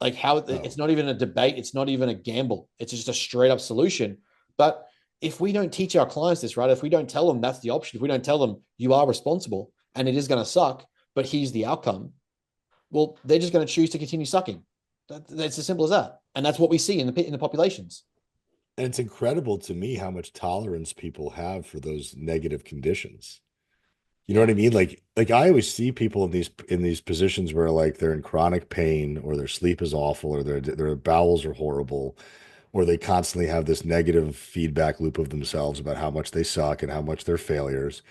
Like it's not even a debate. It's not even a gamble. It's just a straight up solution. But if we don't teach our clients this, right? If we don't tell them that's the option, if we don't tell them you are responsible and it is going to suck, but here's the outcome, well, they're just going to choose to continue sucking. That's as simple as that. And that's what we see in the populations. And it's incredible to me how much tolerance people have for those negative conditions. You know what I mean? Like I always see people in these positions where like they're in chronic pain or their sleep is awful or their bowels are horrible or they constantly have this negative feedback loop of themselves about how much they suck and how much they're failures.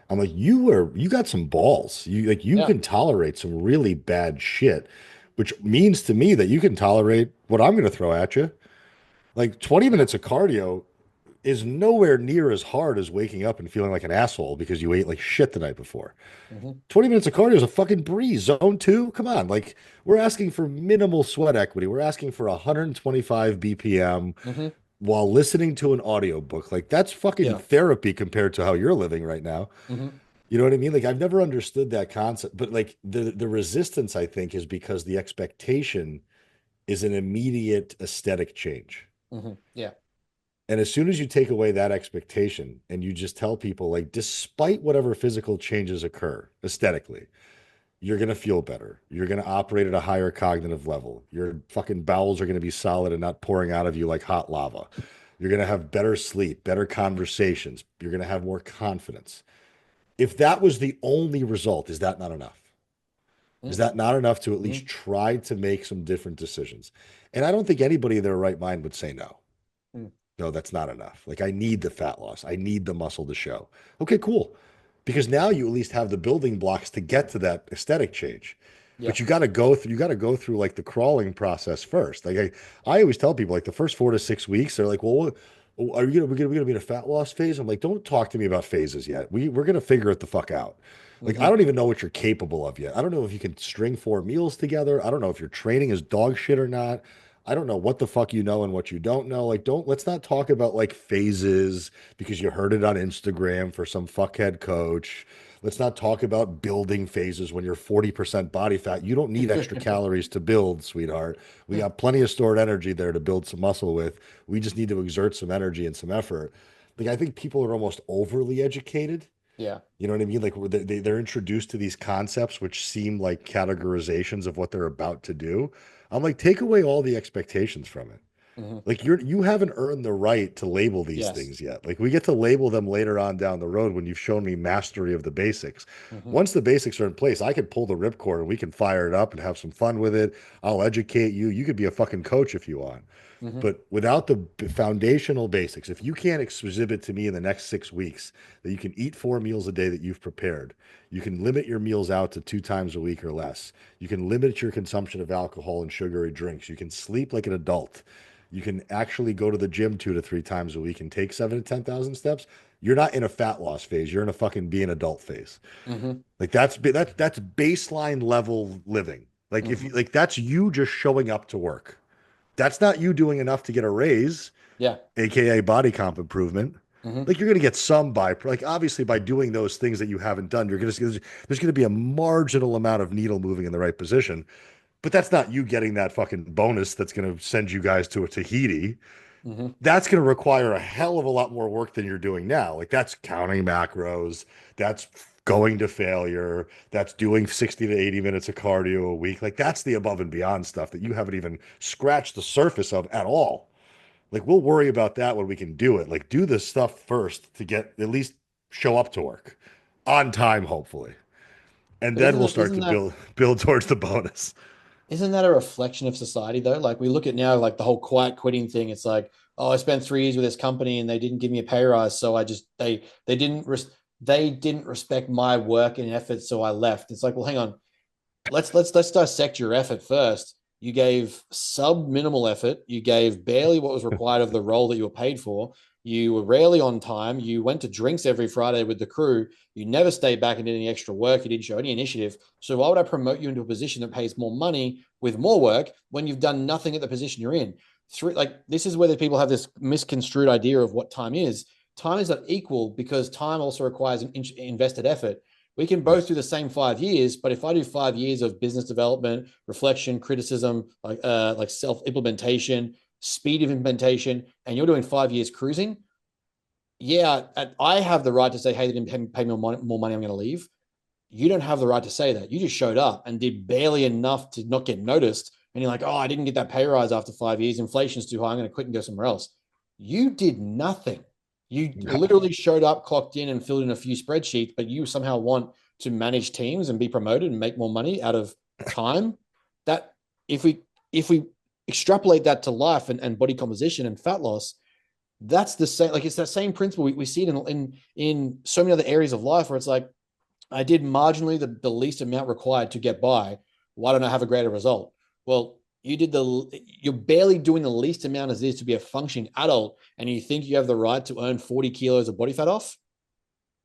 I'm like, you got some balls. You Yeah. can tolerate some really bad shit, which means to me that you can tolerate what I'm going to throw at you. Like 20 Yeah. minutes of cardio is nowhere near as hard as waking up and feeling like an asshole because you ate like shit the night before. Hmm. 20 minutes of cardio is a fucking breeze. Zone two, come on. Like we're asking for minimal sweat equity. We're asking for 125 BPM Hmm. while listening to an audiobook. Like that's fucking Yeah. therapy compared to how you're living right now. Hmm. You know what I mean? Like I've never understood that concept, but like the resistance I think is because the expectation is an immediate aesthetic change. Hmm. Yeah. And as soon as you take away that expectation and you just tell people, like, despite whatever physical changes occur aesthetically, you're going to feel better. You're going to operate at a higher cognitive level. Your fucking bowels are going to be solid and not pouring out of you like hot lava. You're going to have better sleep, better conversations. You're going to have more confidence. If that was the only result, is that not enough? Is that not enough to at Hmm. least try to make some different decisions? And I don't think anybody in their right mind would say no. Hmm. No, that's not enough. Like I need the fat loss. I need the muscle to show. Okay, cool. Because now you at least have the building blocks to get to that aesthetic change. Yeah. But you got to go through like the crawling process first. Like I always tell people like the first 4 to 6 weeks, they're like, well, are you we're gonna be in a fat loss phase? I'm like, don't talk to me about phases yet. We're gonna figure it the fuck out. Like, I Hmm. don't even know what you're capable of yet. I don't know if you can string 4 meals together. I don't know if your training is dog shit or not. I don't know what the fuck you know and what you don't know. Like, let's not talk about like phases because you heard it on Instagram for some fuckhead coach. Let's not talk about building phases when you're 40% body fat. You don't need extra calories to build, sweetheart. We got plenty of stored energy there to build some muscle with. We just need to exert some energy and some effort. Like, I think people are almost overly educated. Yeah. You know what I mean? Like they're introduced to these concepts which seem like categorizations of what they're about to do. I'm like, take away all the expectations from it. Hmm. Like you haven't earned the right to label these Yes. things yet. Like we get to label them later on down the road when you've shown me mastery of the basics. Hmm. Once the basics are in place, I could pull the ripcord and we can fire it up and have some fun with it. I'll educate you. You could be a fucking coach if you want. Hmm. But without the foundational basics, if you can't exhibit to me in the next 6 weeks that you can eat 4 meals a day that you've prepared, you can limit your meals out to 2 times a week or less. You can limit your consumption of alcohol and sugary drinks. You can sleep like an adult. You can actually go to the gym 2 to 3 times a week and take 7 to 10,000 steps. You're not in a fat loss phase. You're in a fucking be an adult phase. Hmm. Like that's baseline level living. Like if you, Hmm. like that's you just showing up to work. That's not you doing enough to get a raise, Yeah. aka body comp improvement. Hmm. Like you're gonna get some by like obviously by doing those things that you haven't done, there's gonna be a marginal amount of needle moving in the right position. But that's not you getting that fucking bonus that's gonna send you guys to a Tahiti. Hmm. That's gonna require a hell of a lot more work than you're doing now. Like that's counting macros, that's going to failure, that's doing 60 to 80 minutes of cardio a week. Like that's the above and beyond stuff that you haven't even scratched the surface of at all. Like we'll worry about that when we can do it. Like do the stuff first to get at least show up to work on time, hopefully. And But then we'll isn't start isn't to that build towards the bonus. isn't that a reflection of society though? Like we look at now, like the whole quiet quitting thing. It's like, oh, I spent 3 years with this company and they didn't give me a pay rise, so I just they didn't respect my work and effort, so I left. It's like, well, hang on, let's dissect your effort first. You gave sub minimal effort. You gave barely what was required of the role that you were paid for. You were rarely on time. You went to drinks every Friday with the crew. You never stayed back and did any extra work. You didn't show any initiative. So why would I promote you into a position that pays more money with more work when you've done nothing at the position you're in? Like this is where the people have this misconstrued idea of what time is. Time is not equal because time also requires an invested effort. We can Yeah. both do the same 5 years, but if I do 5 years of business development, reflection, criticism, like self implementation, speed of implementation, and you're doing 5 years cruising, yeah, I have the right to say, hey, they didn't pay me more money, I'm going to leave. You don't have the right to say that. You just showed up and did barely enough to not get noticed. And you're like, oh, I didn't get that pay rise after 5 years. Inflation's too high. I'm going to quit and go somewhere else. You did nothing. You No. literally showed up, clocked in, and filled in a few spreadsheets, but you somehow want to manage teams and be promoted and make more money out of time. That if we extrapolate that to life and body composition and fat loss, that's the same. Like it's that same principle. We see it in so many other areas of life where it's like, I did marginally the least amount required to get by. Why don't I have a greater result? Well, you're barely doing the least amount as it is to be a functioning adult, and you think you have the right to earn 40 kilos of body fat off.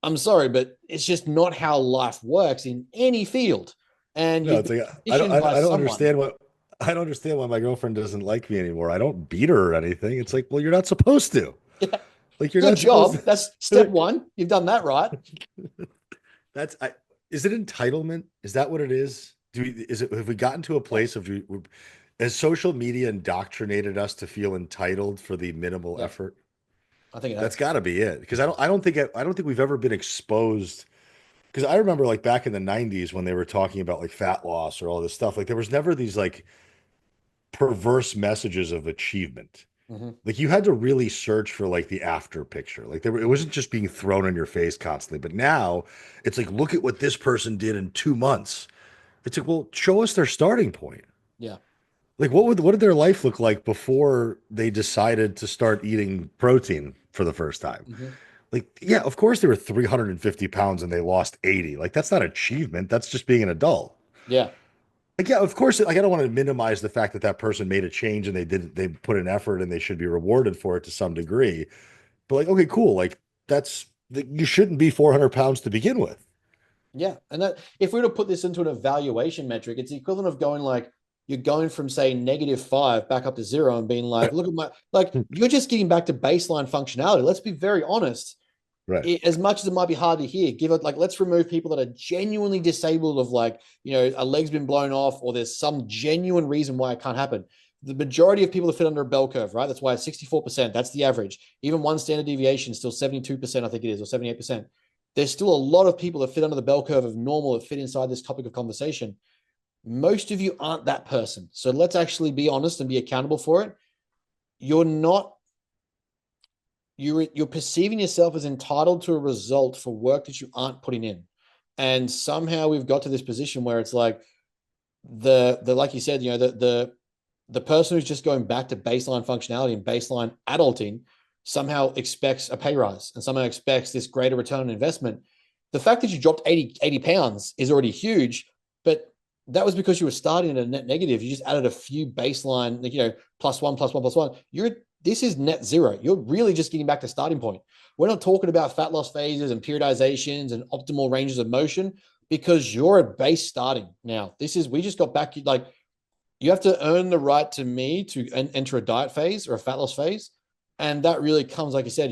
I'm sorry, but it's just not how life works in any field. And No, you've it's been like conditioned by I don't someone. understand what I don't understand why my girlfriend doesn't like me anymore. I don't beat her or anything. It's like, well, you're not supposed to. Yeah, Like you're good not supposed job. to. That's step one. You've done that right. That's is it entitlement? Is that what it is? Is it have we gotten to a place of has social media indoctrinated us to feel entitled for the minimal Yeah, effort? I think it That's has. got to be it. Because I don't think we've ever been exposed. Because I remember like back in the 90s when they were talking about like fat loss or all this stuff, like there was never these like perverse messages of achievement. Mm-hmm. Like you had to really search for like the after picture. Like it wasn't just being thrown in your face constantly. But now it's like, look at what this person did in 2 months. It's like, well, show us their starting point. Yeah. Like what did their life look like before they decided to start eating protein for the first time? Mm-hmm. Like, yeah, of course they were 350 pounds and they lost 80. Like that's not achievement. That's just being an adult. Yeah. Like, yeah, of course, like I don't want to minimize the fact that that person made a change and they put an effort and they should be rewarded for it to some degree. But like, okay, cool. Like you shouldn't be 400 pounds to begin with. Yeah. And that if we were to put this into an evaluation metric, it's the equivalent of going like you're going from say -5 back up to 0 and being like, look at my like you're just getting back to baseline functionality. Let's be very honest. Right. As much as it might be hard to hear, give it like let's remove people that are genuinely disabled of like, a leg's been blown off or there's some genuine reason why it can't happen. The majority of people that fit under a bell curve, right? That's why it's 64%. That's the average. Even one standard deviation is still 72%, I think it is, or 78%. There's still a lot of people that fit under the bell curve of normal that fit inside this topic of conversation. Most of you aren't that person. So let's actually be honest and be accountable for it. You're not you're perceiving yourself as entitled to a result for work that you aren't putting in. And somehow we've got to this position where it's like the like you said, the person who's just going back to baseline functionality and baseline adulting somehow expects a pay rise and somehow expects this greater return on investment. The fact that you dropped 80 pounds is already huge, but that was because you were starting at a net negative. You just added a few baseline, plus one, plus one, plus one. This is net zero. You're really just getting back to starting point. We're not talking about fat loss phases and periodizations and optimal ranges of motion because you're at base starting now. We just got back, like, you have to earn the right to me to enter a diet phase or a fat loss phase. And that really comes, like I said,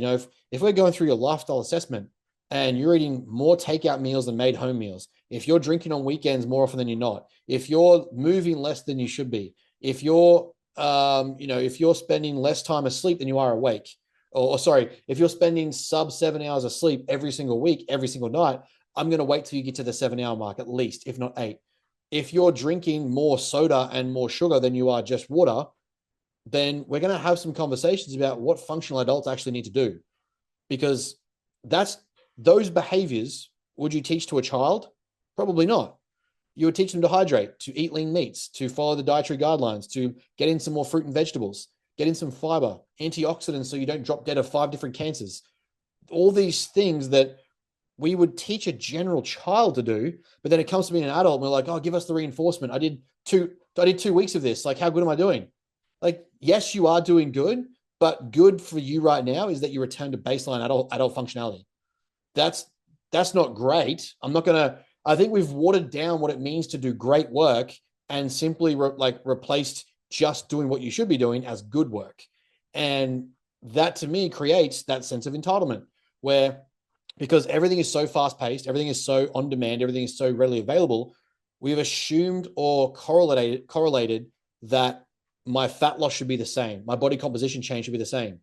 if we're going through your lifestyle assessment and you're eating more takeout meals than made home meals, if you're drinking on weekends more often than you're not, if you're moving less than you should be, if you're if you're spending less time asleep than you are awake, or sorry, if you're spending sub 7 hours of sleep every single week, every single night, I'm going to wait till you get to the 7 hour mark at least, if not 8. If you're drinking more soda and more sugar than you are just water, then we're going to have some conversations about what functional adults actually need to do, because those behaviors, would you teach to a child? Probably not. You would teach them to hydrate, to eat lean meats, to follow the dietary guidelines, to get in some more fruit and vegetables, get in some fiber, antioxidants so you don't drop dead of 5 different cancers. All these things that we would teach a general child to do, but then it comes to being an adult and we're like, oh, give us the reinforcement. I did 2 weeks of this. Like, how good am I doing? Like, yes, you are doing good, but good for you right now is that you return to baseline adult functionality. That's not great. I think we've watered down what it means to do great work and simply replaced just doing what you should be doing as good work. And that to me creates that sense of entitlement where, because everything is so fast paced, everything is so on demand, everything is so readily available, we've assumed or correlated that my fat loss should be the same. My body composition change should be the same.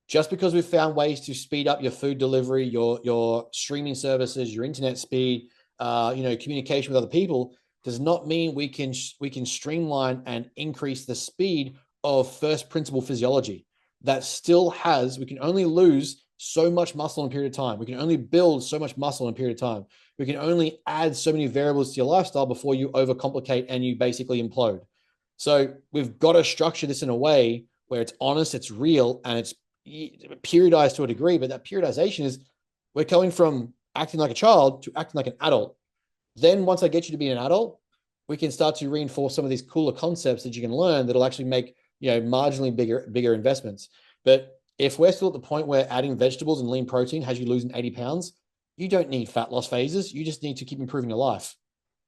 Just because we've found ways to speed up your food delivery, your streaming services, your internet speed, communication with other people, does not mean we can streamline and increase the speed of first principle physiology. that still has, we can only lose so much muscle in a period of time. We can only build so much muscle in a period of time. We can only add so many variables to your lifestyle before you overcomplicate and you basically implode. So we've got to structure this in a way where it's honest, it's real, and it's periodized to a degree. But that periodization is we're going from acting like a child to acting like an adult. Then once I get you to be an adult, we can start to reinforce some of these cooler concepts that you can learn that'll actually make, marginally bigger investments. But if we're still at the point where adding vegetables and lean protein has you losing 80 pounds, you don't need fat loss phases. You just need to keep improving your life.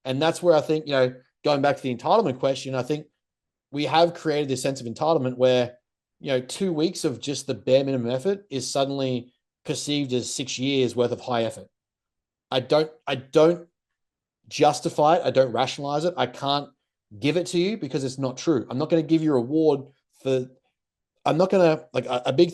And that's where I think, going back to the entitlement question, I think we have created this sense of entitlement where, 2 weeks of just the bare minimum effort is suddenly perceived as 6 years worth of high effort. I don't justify it. I don't rationalize it. I can't give it to you because it's not true. I'm not going to give you a reward for, I'm not going to, like a big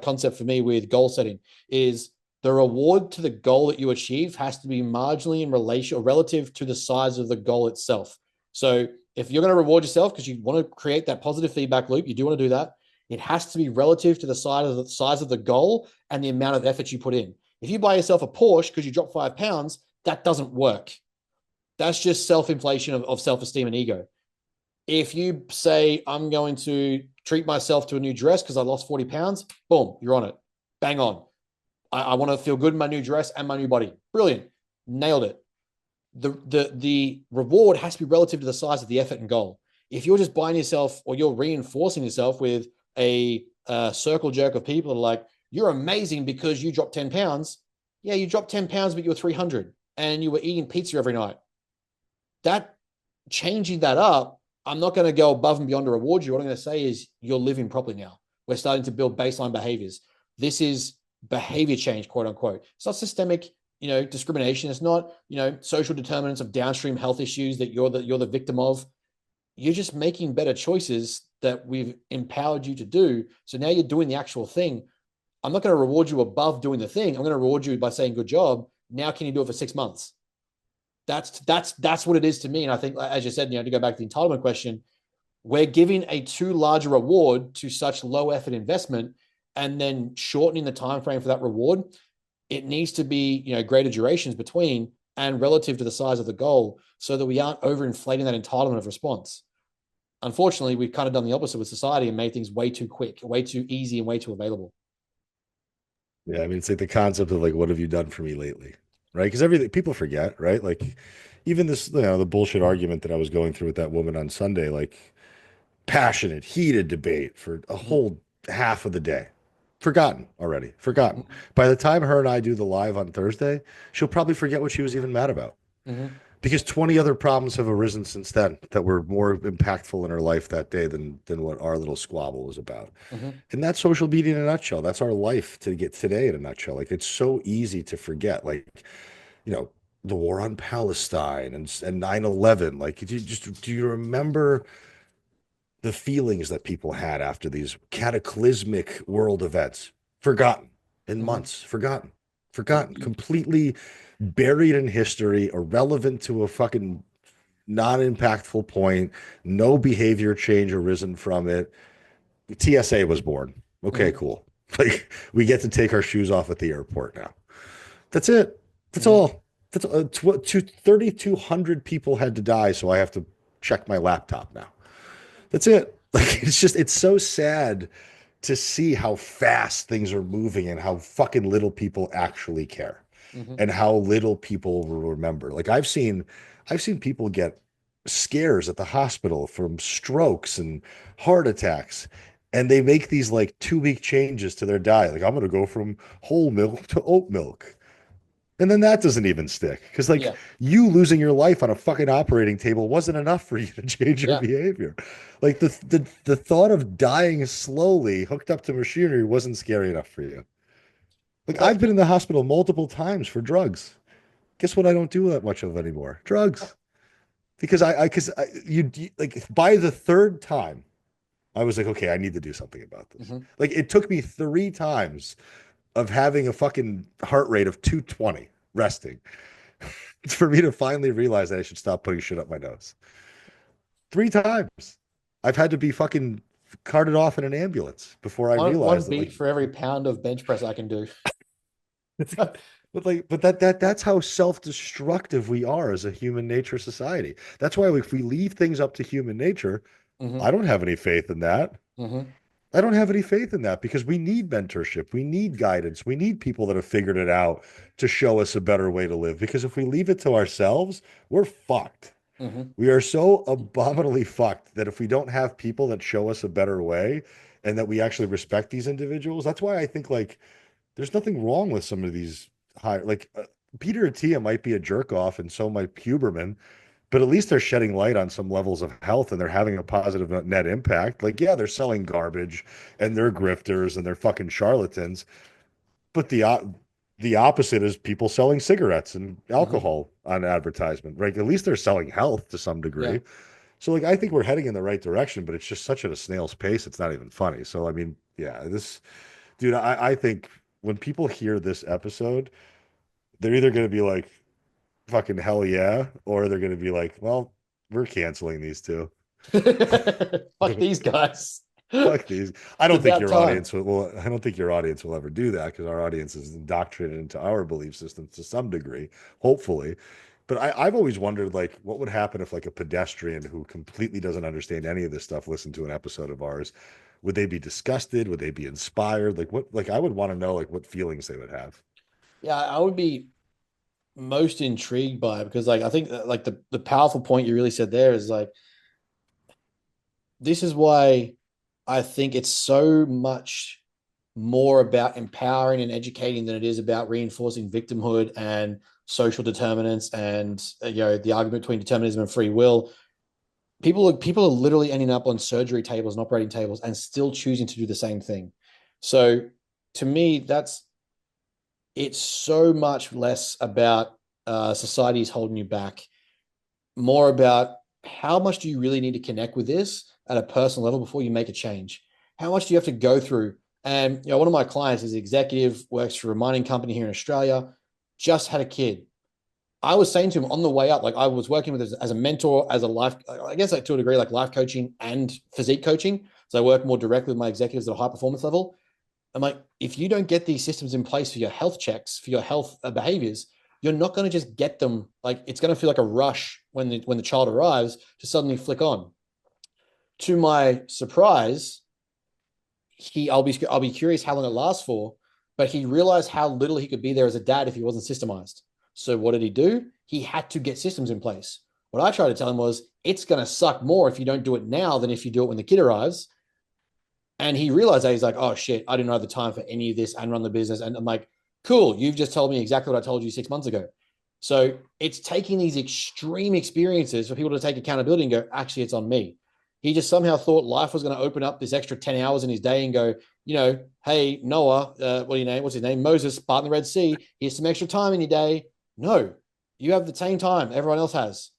concept for me with goal setting is the reward to the goal that you achieve has to be marginally in relation or relative to the size of the goal itself. So if you're going to reward yourself because you want to create that positive feedback loop, you do want to do that. It has to be relative to the size of the goal and the amount of effort you put in. If you buy yourself a Porsche because you dropped 5 pounds, that doesn't work. That's just self-inflation of self-esteem and ego. If you say, I'm going to treat myself to a new dress because I lost 40 pounds, boom, you're on it. Bang on. I want to feel good in my new dress and my new body. Brilliant. Nailed it. The reward has to be relative to the size of the effort and goal. If you're just buying yourself or you're reinforcing yourself with a circle jerk of people that are like, you're amazing because you dropped 10 pounds. Yeah, you dropped 10 pounds, but you were 300 and you were eating pizza every night. That changing that up, I'm not going to go above and beyond to reward you. What I'm going to say is you're living properly now. We're starting to build baseline behaviors. This is behavior change, quote unquote. It's not systemic, discrimination. It's not, social determinants of downstream health issues that you're the victim of. You're just making better choices that we've empowered you to do. So now you're doing the actual thing. I'm not going to reward you above doing the thing. I'm going to reward you by saying, good job. Now can you do it for 6 months? That's what it is to me. And I think, as you said, to go back to the entitlement question, we're giving a too large a reward to such low effort investment and then shortening the time frame for that reward. It needs to be, greater durations between and relative to the size of the goal so that we aren't overinflating that entitlement of response. Unfortunately, we've kind of done the opposite with society and made things way too quick, way too easy, and way too available. Yeah, I mean, it's like the concept of like, what have you done for me lately? Right? Because everything people forget, right? Like even this, the bullshit argument that I was going through with that woman on Sunday, like passionate, heated debate for a whole half of the day. Forgotten already. Forgotten. By the time her and I do the live on Thursday, she'll probably forget what she was even mad about. Because 20 other problems have arisen since then that were more impactful in her life that day than what our little squabble was about. And that's social media in a nutshell. That's our life to get today in a nutshell. Like it's so easy to forget, like, the war on Palestine and 9/11. Like, do you remember the feelings that people had after these cataclysmic world events? Forgotten in months, forgotten, completely buried in history, irrelevant to a fucking non-impactful point, no behavior change arisen from it. TSA was born. Okay, cool. Like we get to take our shoes off at the airport now. That's it. That's all. That's 3,200 people had to die, so I have to check my laptop now. That's it. Like it's so sad to see how fast things are moving and how fucking little people actually care and how little people will remember. Like I've seen people get scares at the hospital from strokes and heart attacks, and they make these like 2-week changes to their diet. Like I'm going to go from whole milk to oat milk. And then that doesn't even stick because you losing your life on a fucking operating table wasn't enough for you to change your behavior. Like the thought of dying slowly hooked up to machinery wasn't scary enough for you. Like I've been in the hospital multiple times for drugs. Guess what? I don't do that much of anymore. Drugs. Because you like by the third time, I was like, okay, I need to do something about this. Like it took me 3 times of having a fucking heart rate of 220 resting for me to finally realize that I should stop putting shit up my nose. 3 times. I've had to be fucking carted off in an ambulance before I One realized that, beat like, for every pound of bench press I can do. but that's how self-destructive we are as a human nature society. That's why if we leave things up to human nature, Mm-hmm. I don't have any faith in that. Mm-hmm. I don't have any faith in that because we need mentorship. We need guidance. We need people that have figured it out to show us a better way to live. Because if we leave it to ourselves, we're fucked. Mm-hmm. We are so abominably fucked that if we don't have people that show us a better way and that we actually respect these individuals, that's why I think like there's nothing wrong with some of these high, like Peter Attia might be a jerk off and so might Huberman, but at least they're shedding light on some levels of health and they're having a positive net impact. Like, yeah, they're selling garbage and they're grifters and they're fucking charlatans, but the opposite is people selling cigarettes and Mm-hmm. alcohol on advertisement, right? At least they're selling health to some Yeah. degree. So like I think we're heading in the right direction, but it's just such at a snail's pace, it's not even funny. So I mean, yeah, this dude, I think when people hear this episode, they're either gonna be like, fucking hell yeah, or they're gonna be like, well, we're canceling these two. Fuck these guys. Fuck these. I It's don't think about your time. audience will. I don't think your audience will ever do that because our audience is indoctrinated into our belief systems to some degree, hopefully. But I've always wondered, like, what would happen if, like, a pedestrian who completely doesn't understand any of this stuff listened to an episode of ours? Would they be disgusted? Would they be inspired? Like, what? Like, I would want to know, like, what feelings they would have. Yeah, I would be most intrigued by it because like I think that, like the powerful point you really said there is like this is why I think it's so much more about empowering and educating than it is about reinforcing victimhood and social determinants and the argument between determinism and free will. People are literally ending up on surgery tables and operating tables and still choosing to do the same thing. So to me, it's so much less about society is holding you back, more about how much do you really need to connect with this at a personal level before you make a change? How much do you have to go through? And one of my clients is an executive, works for a mining company here in Australia, just had a kid. I was saying to him on the way up, like I was working with as a mentor, as a life, I guess like to a degree, like life coaching and physique coaching. So I work more directly with my executives at a high performance level. I'm like, if you don't get these systems in place for your health checks, for your health behaviors, you're not going to just get them. Like it's going to feel like a rush when the child arrives to suddenly flick on. To my surprise, I'll be curious how long it lasts for, but he realized how little he could be there as a dad if he wasn't systemized. So what did he do? He had to get systems in place. What I tried to tell him was, it's going to suck more if you don't do it now than if you do it when the kid arrives. And he realized that he's like, oh shit, I didn't have the time for any of this and run the business. And I'm like, cool, you've just told me exactly what I told you 6 months ago. So it's taking these extreme experiences for people to take accountability and go, actually, it's on me. He just somehow thought life was going to open up this extra 10 hours in his day and go, hey, Noah, what do you name? What's his name? Moses, part in the Red Sea. Here's some extra time in your day. No, you have the same time everyone else has.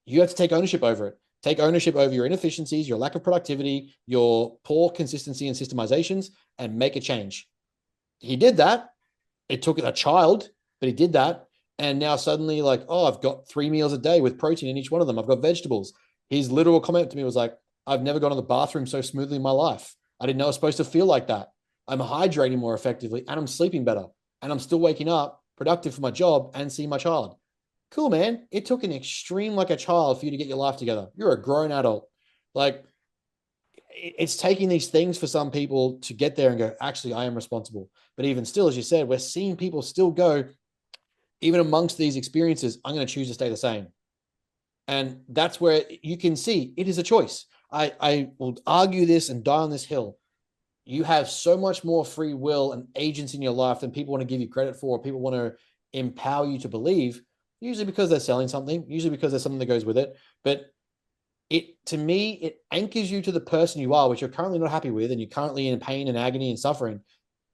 You have to take ownership over it. Take ownership over your inefficiencies, your lack of productivity, your poor consistency and systemizations, and make a change. He did that. It took a child, but he did that. And now suddenly, like, oh, I've got 3 meals a day with protein in each one of them. I've got vegetables. His literal comment to me was like, I've never gone to the bathroom so smoothly in my life. I didn't know I was supposed to feel like that. I'm hydrating more effectively and I'm sleeping better. And I'm still waking up productive for my job and seeing my child. Cool, man. It took an extreme like a child for you to get your life together. You're a grown adult. Like, it's taking these things for some people to get there and go, actually, I am responsible. But even still, as you said, we're seeing people still go, even amongst these experiences, I'm going to choose to stay the same. And that's where you can see it is a choice. I will argue this and die on this hill. You have so much more free will and agents in your life than people want to give you credit for, or people want to empower you to believe, usually because they're selling something, usually because there's something that goes with it. But to me, it anchors you to the person you are, which you're currently not happy with, and you're currently in pain and agony and suffering.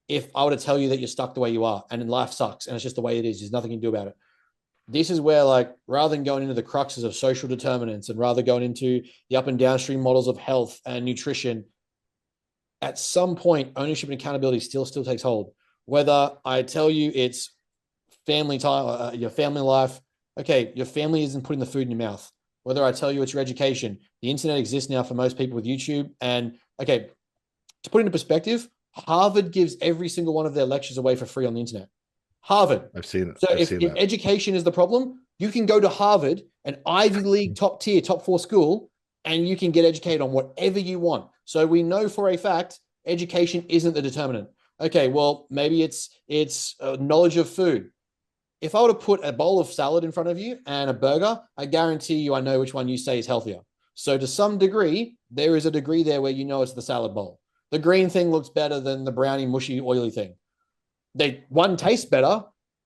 If I were to tell you that you're stuck the way you are and life sucks and it's just the way it is, there's nothing you can do about it. This is where, like, rather than going into the cruxes of social determinants and rather going into the up and downstream models of health and nutrition, at some point, ownership and accountability still takes hold. Whether I tell you it's family time, your family life, okay, your family isn't putting the food in your mouth. whether I tell you it's your education. The internet exists now for most people with YouTube. And okay, to put it into perspective, Harvard gives every single one of their lectures away for free on the internet. Harvard. I've seen it. So I've if, seen if that. education is the problem, you can go to Harvard, an Ivy League top tier, top four school, and you can get educated on whatever you want. So we know for a fact education isn't the determinant. Okay, well, maybe it's knowledge of food. If I were to put a bowl of salad in front of you and a burger, I guarantee you I know which one you say is healthier. So to some degree, there is a degree there where you know it's the salad bowl. The green thing looks better than the brownie, mushy, oily thing. One tastes better,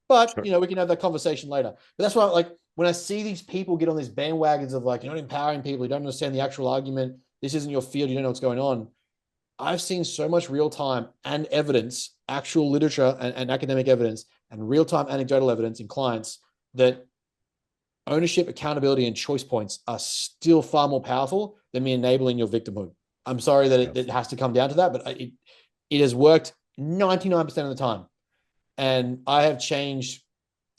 but Sure. we can have that conversation later. But that's why, like, when I see these people get on these bandwagons of like, you're not empowering people, you don't understand the actual argument, this isn't your field, you don't know what's going on. I've seen so much real time and evidence, actual literature and academic evidence, and real time anecdotal evidence in clients that ownership, accountability, and choice points are still far more powerful than me enabling your victimhood. I'm sorry that it has to come down to that, but it has worked 99% of the time. And I have changed,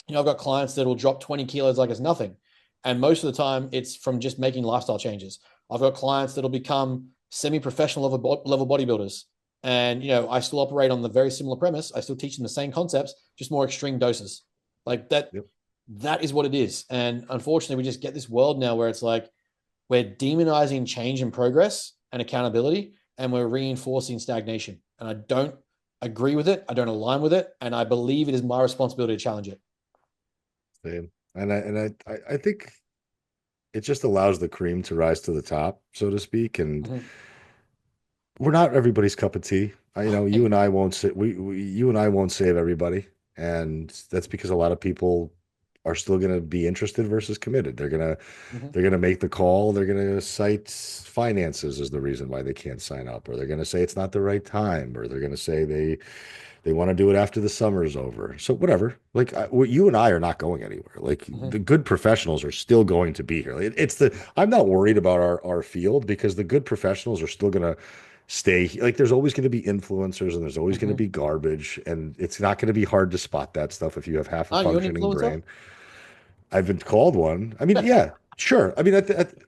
I've got clients that will drop 20 kilos like it's nothing. And most of the time it's from just making lifestyle changes. I've got clients that'll become semi-professional level bodybuilders. And, I still operate on the very similar premise. I still teach them the same concepts, just more extreme doses. Like that, Yep. That is what it is. And unfortunately, we just get this world now where it's like we're demonizing change and progress and accountability, and we're reinforcing stagnation. And I don't agree with it. I don't align with it. And I believe it is my responsibility to challenge it. Same. And I think it just allows the cream to rise to the top, so to speak. And we're not everybody's cup of tea. You and I won't say you and I won't save everybody, and that's because a lot of people are still going to be interested versus committed. They're gonna make the call. They're gonna cite finances as the reason why they can't sign up, or they're gonna say it's not the right time, or they're gonna say they want to do it after the summer's over. So whatever. Like you and I are not going anywhere. Like the good professionals are still going to be here. I'm not worried about our field because the good professionals are still gonna stay. Like there's always going to be influencers and there's always going to be garbage, and it's not going to be hard to spot that stuff if you have half a Are you an functioning influencer? brain. I've been called one. I mean, yeah, sure. I mean,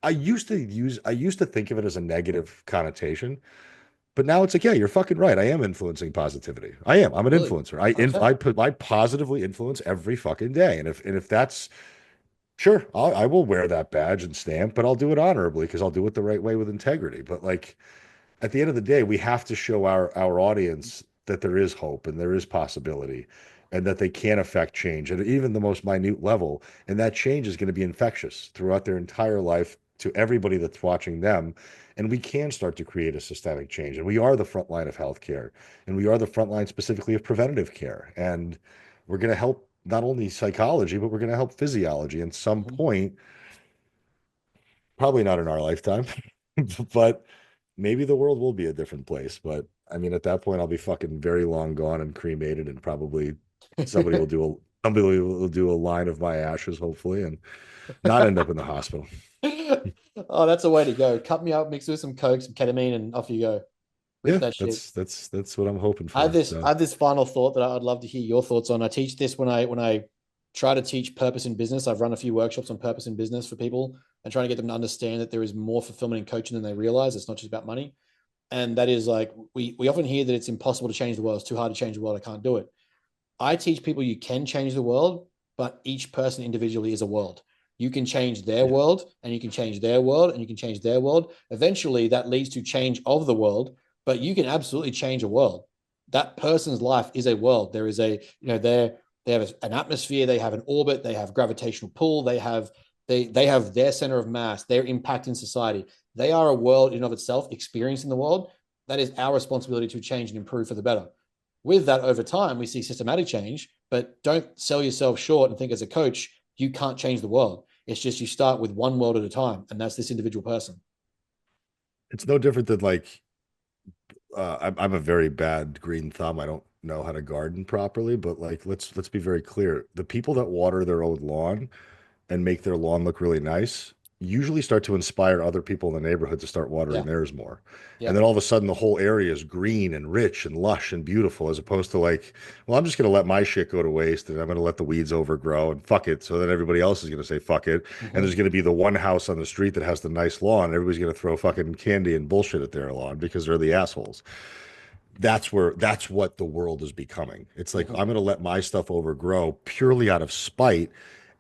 I used to think of it as a negative connotation, but now it's like, yeah, you're fucking right. I am influencing positivity. I am. I'm an Really? influencer. 100%. I positively influence every fucking day. And if that's sure, I will wear that badge and stamp, but I'll do it honorably because I'll do it the right way with integrity. But like at the end of the day, we have to show our audience that there is hope and there is possibility and that they can affect change at even the most minute level. And that change is going to be infectious throughout their entire life to everybody that's watching them. And we can start to create a systemic change. And we are the front line of healthcare, and we are the front line specifically of preventative care. And we're going to help not only psychology, but we're going to help physiology at some point, probably not in our lifetime, but maybe the world will be a different place. But I mean, at that point, I'll be fucking very long gone and cremated, and probably somebody will do a line of my ashes, hopefully, and not end up in the hospital. Oh, that's a way to go. Cut me up, mix it with some coke, some ketamine, and off you go. Rip Yeah, that shit. that's what I'm hoping I have for. this. I So have this final thought that I'd love to hear your thoughts on. I teach this when I try to teach purpose in business. I've run a few workshops on purpose in business for people and trying to get them to understand that there is more fulfillment in coaching than they realize. It's not just about money. And that is like we often hear that it's impossible to change the world. It's too hard to change the world. I can't do it. I teach people you can change the world, but each person individually is a world. You can change their yeah, world, and you can change their world, and you can change their world. Eventually, that leads to change of the world, but you can absolutely change a world. That person's life is a world. There is they have an atmosphere, they have an orbit, they have gravitational pull, they have their center of mass, their impact in society. They are a world in and of itself, experiencing the world. That is our responsibility to change and improve for the better. With that, over time, we see systematic change, but don't sell yourself short and think as a coach, you can't change the world. It's just you start with one world at a time, and that's this individual person. it's no different than like I'm a very bad green thumb. I don't know how to garden properly, but like let's be very clear. The people that water their own lawn and make their lawn look really nice, usually start to inspire other people in the neighborhood to start watering Yeah. theirs more. Yeah. And then all of a sudden the whole area is green and rich and lush and beautiful, as opposed to like, well, I'm just going to let my shit go to waste and I'm going to let the weeds overgrow and fuck it. So then everybody else is going to say fuck it. And there's going to be the one house on the street that has the nice lawn. Everybody's going to throw fucking candy and bullshit at their lawn because they're the assholes. That's what the world is becoming. It's like, I'm going to let my stuff overgrow purely out of spite,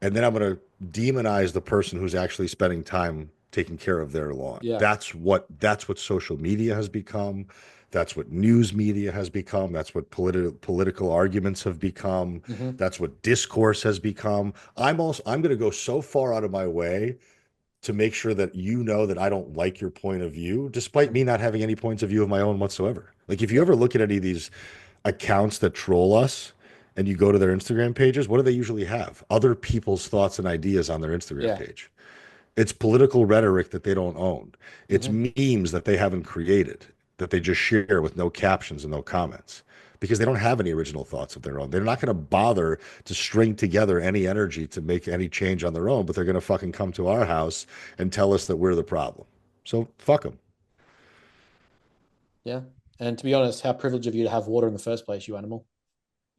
and then I'm going to demonize the person who's actually spending time taking care of their lawn. Yeah. That's what social media has become. That's what news media has become. That's what political arguments have become. That's what discourse has become. I'm going to go so far out of my way to make sure that you know that I don't like your point of view, despite me not having any points of view of my own whatsoever. Like, if you ever look at any of these accounts that troll us and you go to their Instagram pages, what do they usually have? Other people's thoughts and ideas on their Instagram page. It's political rhetoric that they don't own. It's memes that they haven't created, that they just share with no captions and no comments, because they don't have any original thoughts of their own. They're not going to bother to string together any energy to make any change on their own, but they're going to fucking come to our house and tell us that we're the problem. So fuck them. Yeah. And to be honest, how privileged of you to have water in the first place, you animal.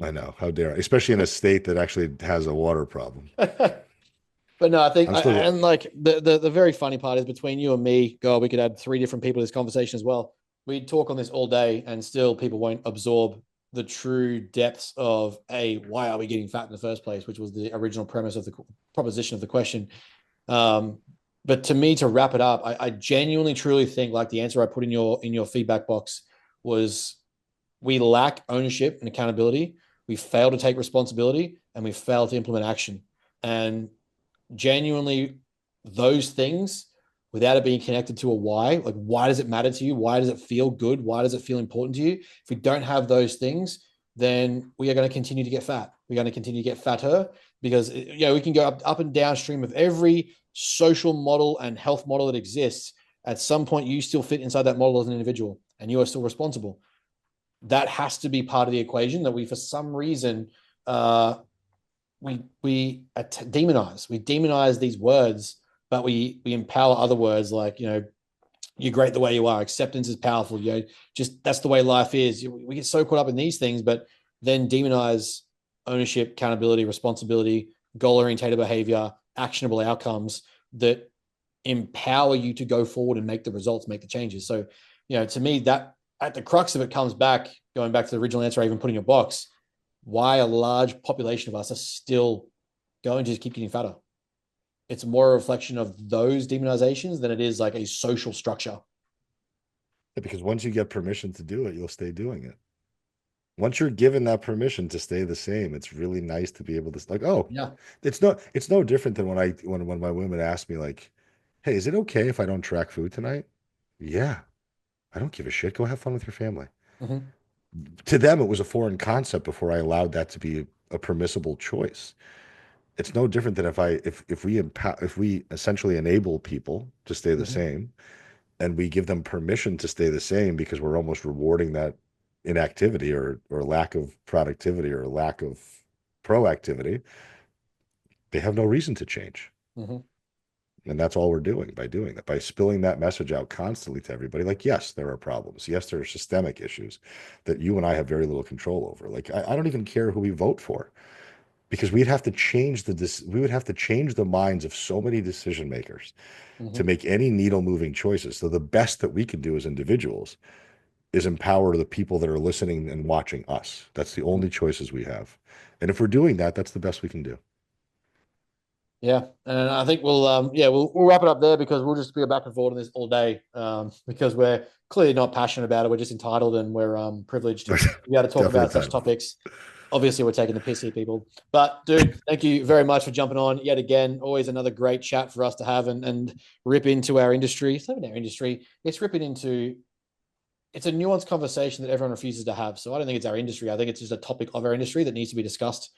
I know. How dare I? Especially in a state that actually has a water problem. But no, I think, I'm like the very funny part is, between you and me, God, we could add 3 different people to this conversation as well. We talk on this all day and still people won't absorb the true depths of why are we getting fat in the first place, which was the original premise of the proposition of the question. But to me, to wrap it up, I genuinely, truly think, like the answer I put in your feedback box was, we lack ownership and accountability. We fail to take responsibility, and we fail to implement action. And genuinely, those things, without it being connected to a why, like, why does it matter to you? Why does it feel good? Why does it feel important to you? If we don't have those things, then we are going to continue to get fat. We're going to continue to get fatter, because we can go up and downstream of every social model and health model that exists. At some point, you still fit inside that model as an individual, and you are still responsible. That has to be part of the equation, that we, for some reason, we demonize these words, but we empower other words, like, you're great the way you are. Acceptance is powerful. Just that's the way life is. We get so caught up in these things, but then demonize ownership, accountability, responsibility, goal-oriented behavior, actionable outcomes that empower you to go forward and make the results, make the changes. So, to me, that at the crux of it comes back, going back to the original answer I even put in your box, why a large population of us are still going to just keep getting fatter. It's more a reflection of those demonizations than it is like a social structure. Because once you get permission to do it, you'll stay doing it. Once you're given that permission to stay the same, it's really nice to be able to, like, oh, yeah, it's no different than when my women ask me, like, hey, is it okay if I don't track food tonight? Yeah, I don't give a shit. Go have fun with your family. To them, it was a foreign concept before I allowed that to be a permissible choice. It's no different than if we essentially enable people to stay the same, and we give them permission to stay the same, because we're almost rewarding that inactivity or lack of productivity or lack of proactivity. They have no reason to change. And that's all we're doing by doing that, by spilling that message out constantly to everybody. Like, yes, there are problems. Yes, there are systemic issues that you and I have very little control over. Like, I don't even care who we vote for, because we would have to change the minds of so many decision makers to make any needle moving choices. So the best that we can do as individuals is empower the people that are listening and watching us. That's the only choices we have. And if we're doing that, that's the best we can do. Yeah, and I think we'll wrap it up there, because we'll just be back and forth on this all day, because we're clearly not passionate about it. We're just entitled, and we're privileged to be able to talk about such topics. Obviously, we're taking the piss here, people. But dude, thank you very much for jumping on yet again. Always another great chat for us to have and rip into our industry. It's not even our industry. It's ripping into. It's a nuanced conversation that everyone refuses to have. So I don't think it's our industry. I think it's just a topic of our industry that needs to be discussed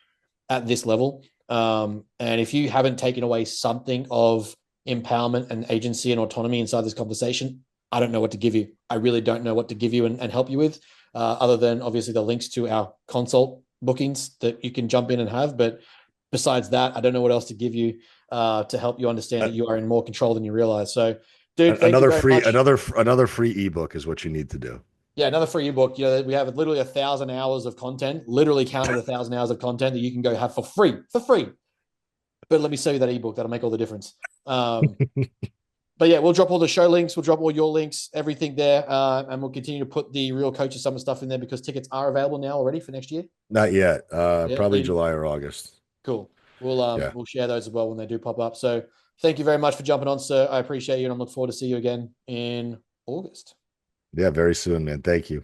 at this level. And if you haven't taken away something of empowerment and agency and autonomy inside this conversation, I don't know what to give you. I really don't know what to give you and help you with, other than obviously the links to our consult bookings that you can jump in and have. But besides that, I don't know what else to give you. to help you understand that you are in more control than you realize. So, dude, thank you another very free much. another free ebook is what you need to do. Yeah, another free ebook. You know, we have literally 1,000 hours of content, literally counted 1,000 hours of content that you can go have for free. But let me sell you that ebook. That'll make all the difference. But yeah, we'll drop all the show links. We'll drop all your links, everything there. And we'll continue to put the Real Coaches Summer stuff in there because tickets are available now already for next year. Not yet. Yeah, Probably July or August. Cool. We'll Yeah. we'll share those as well when they do pop up. So thank you very much for jumping on, sir. I appreciate you, and I'm looking forward to see you again in August. Yeah, very soon, man. Thank you.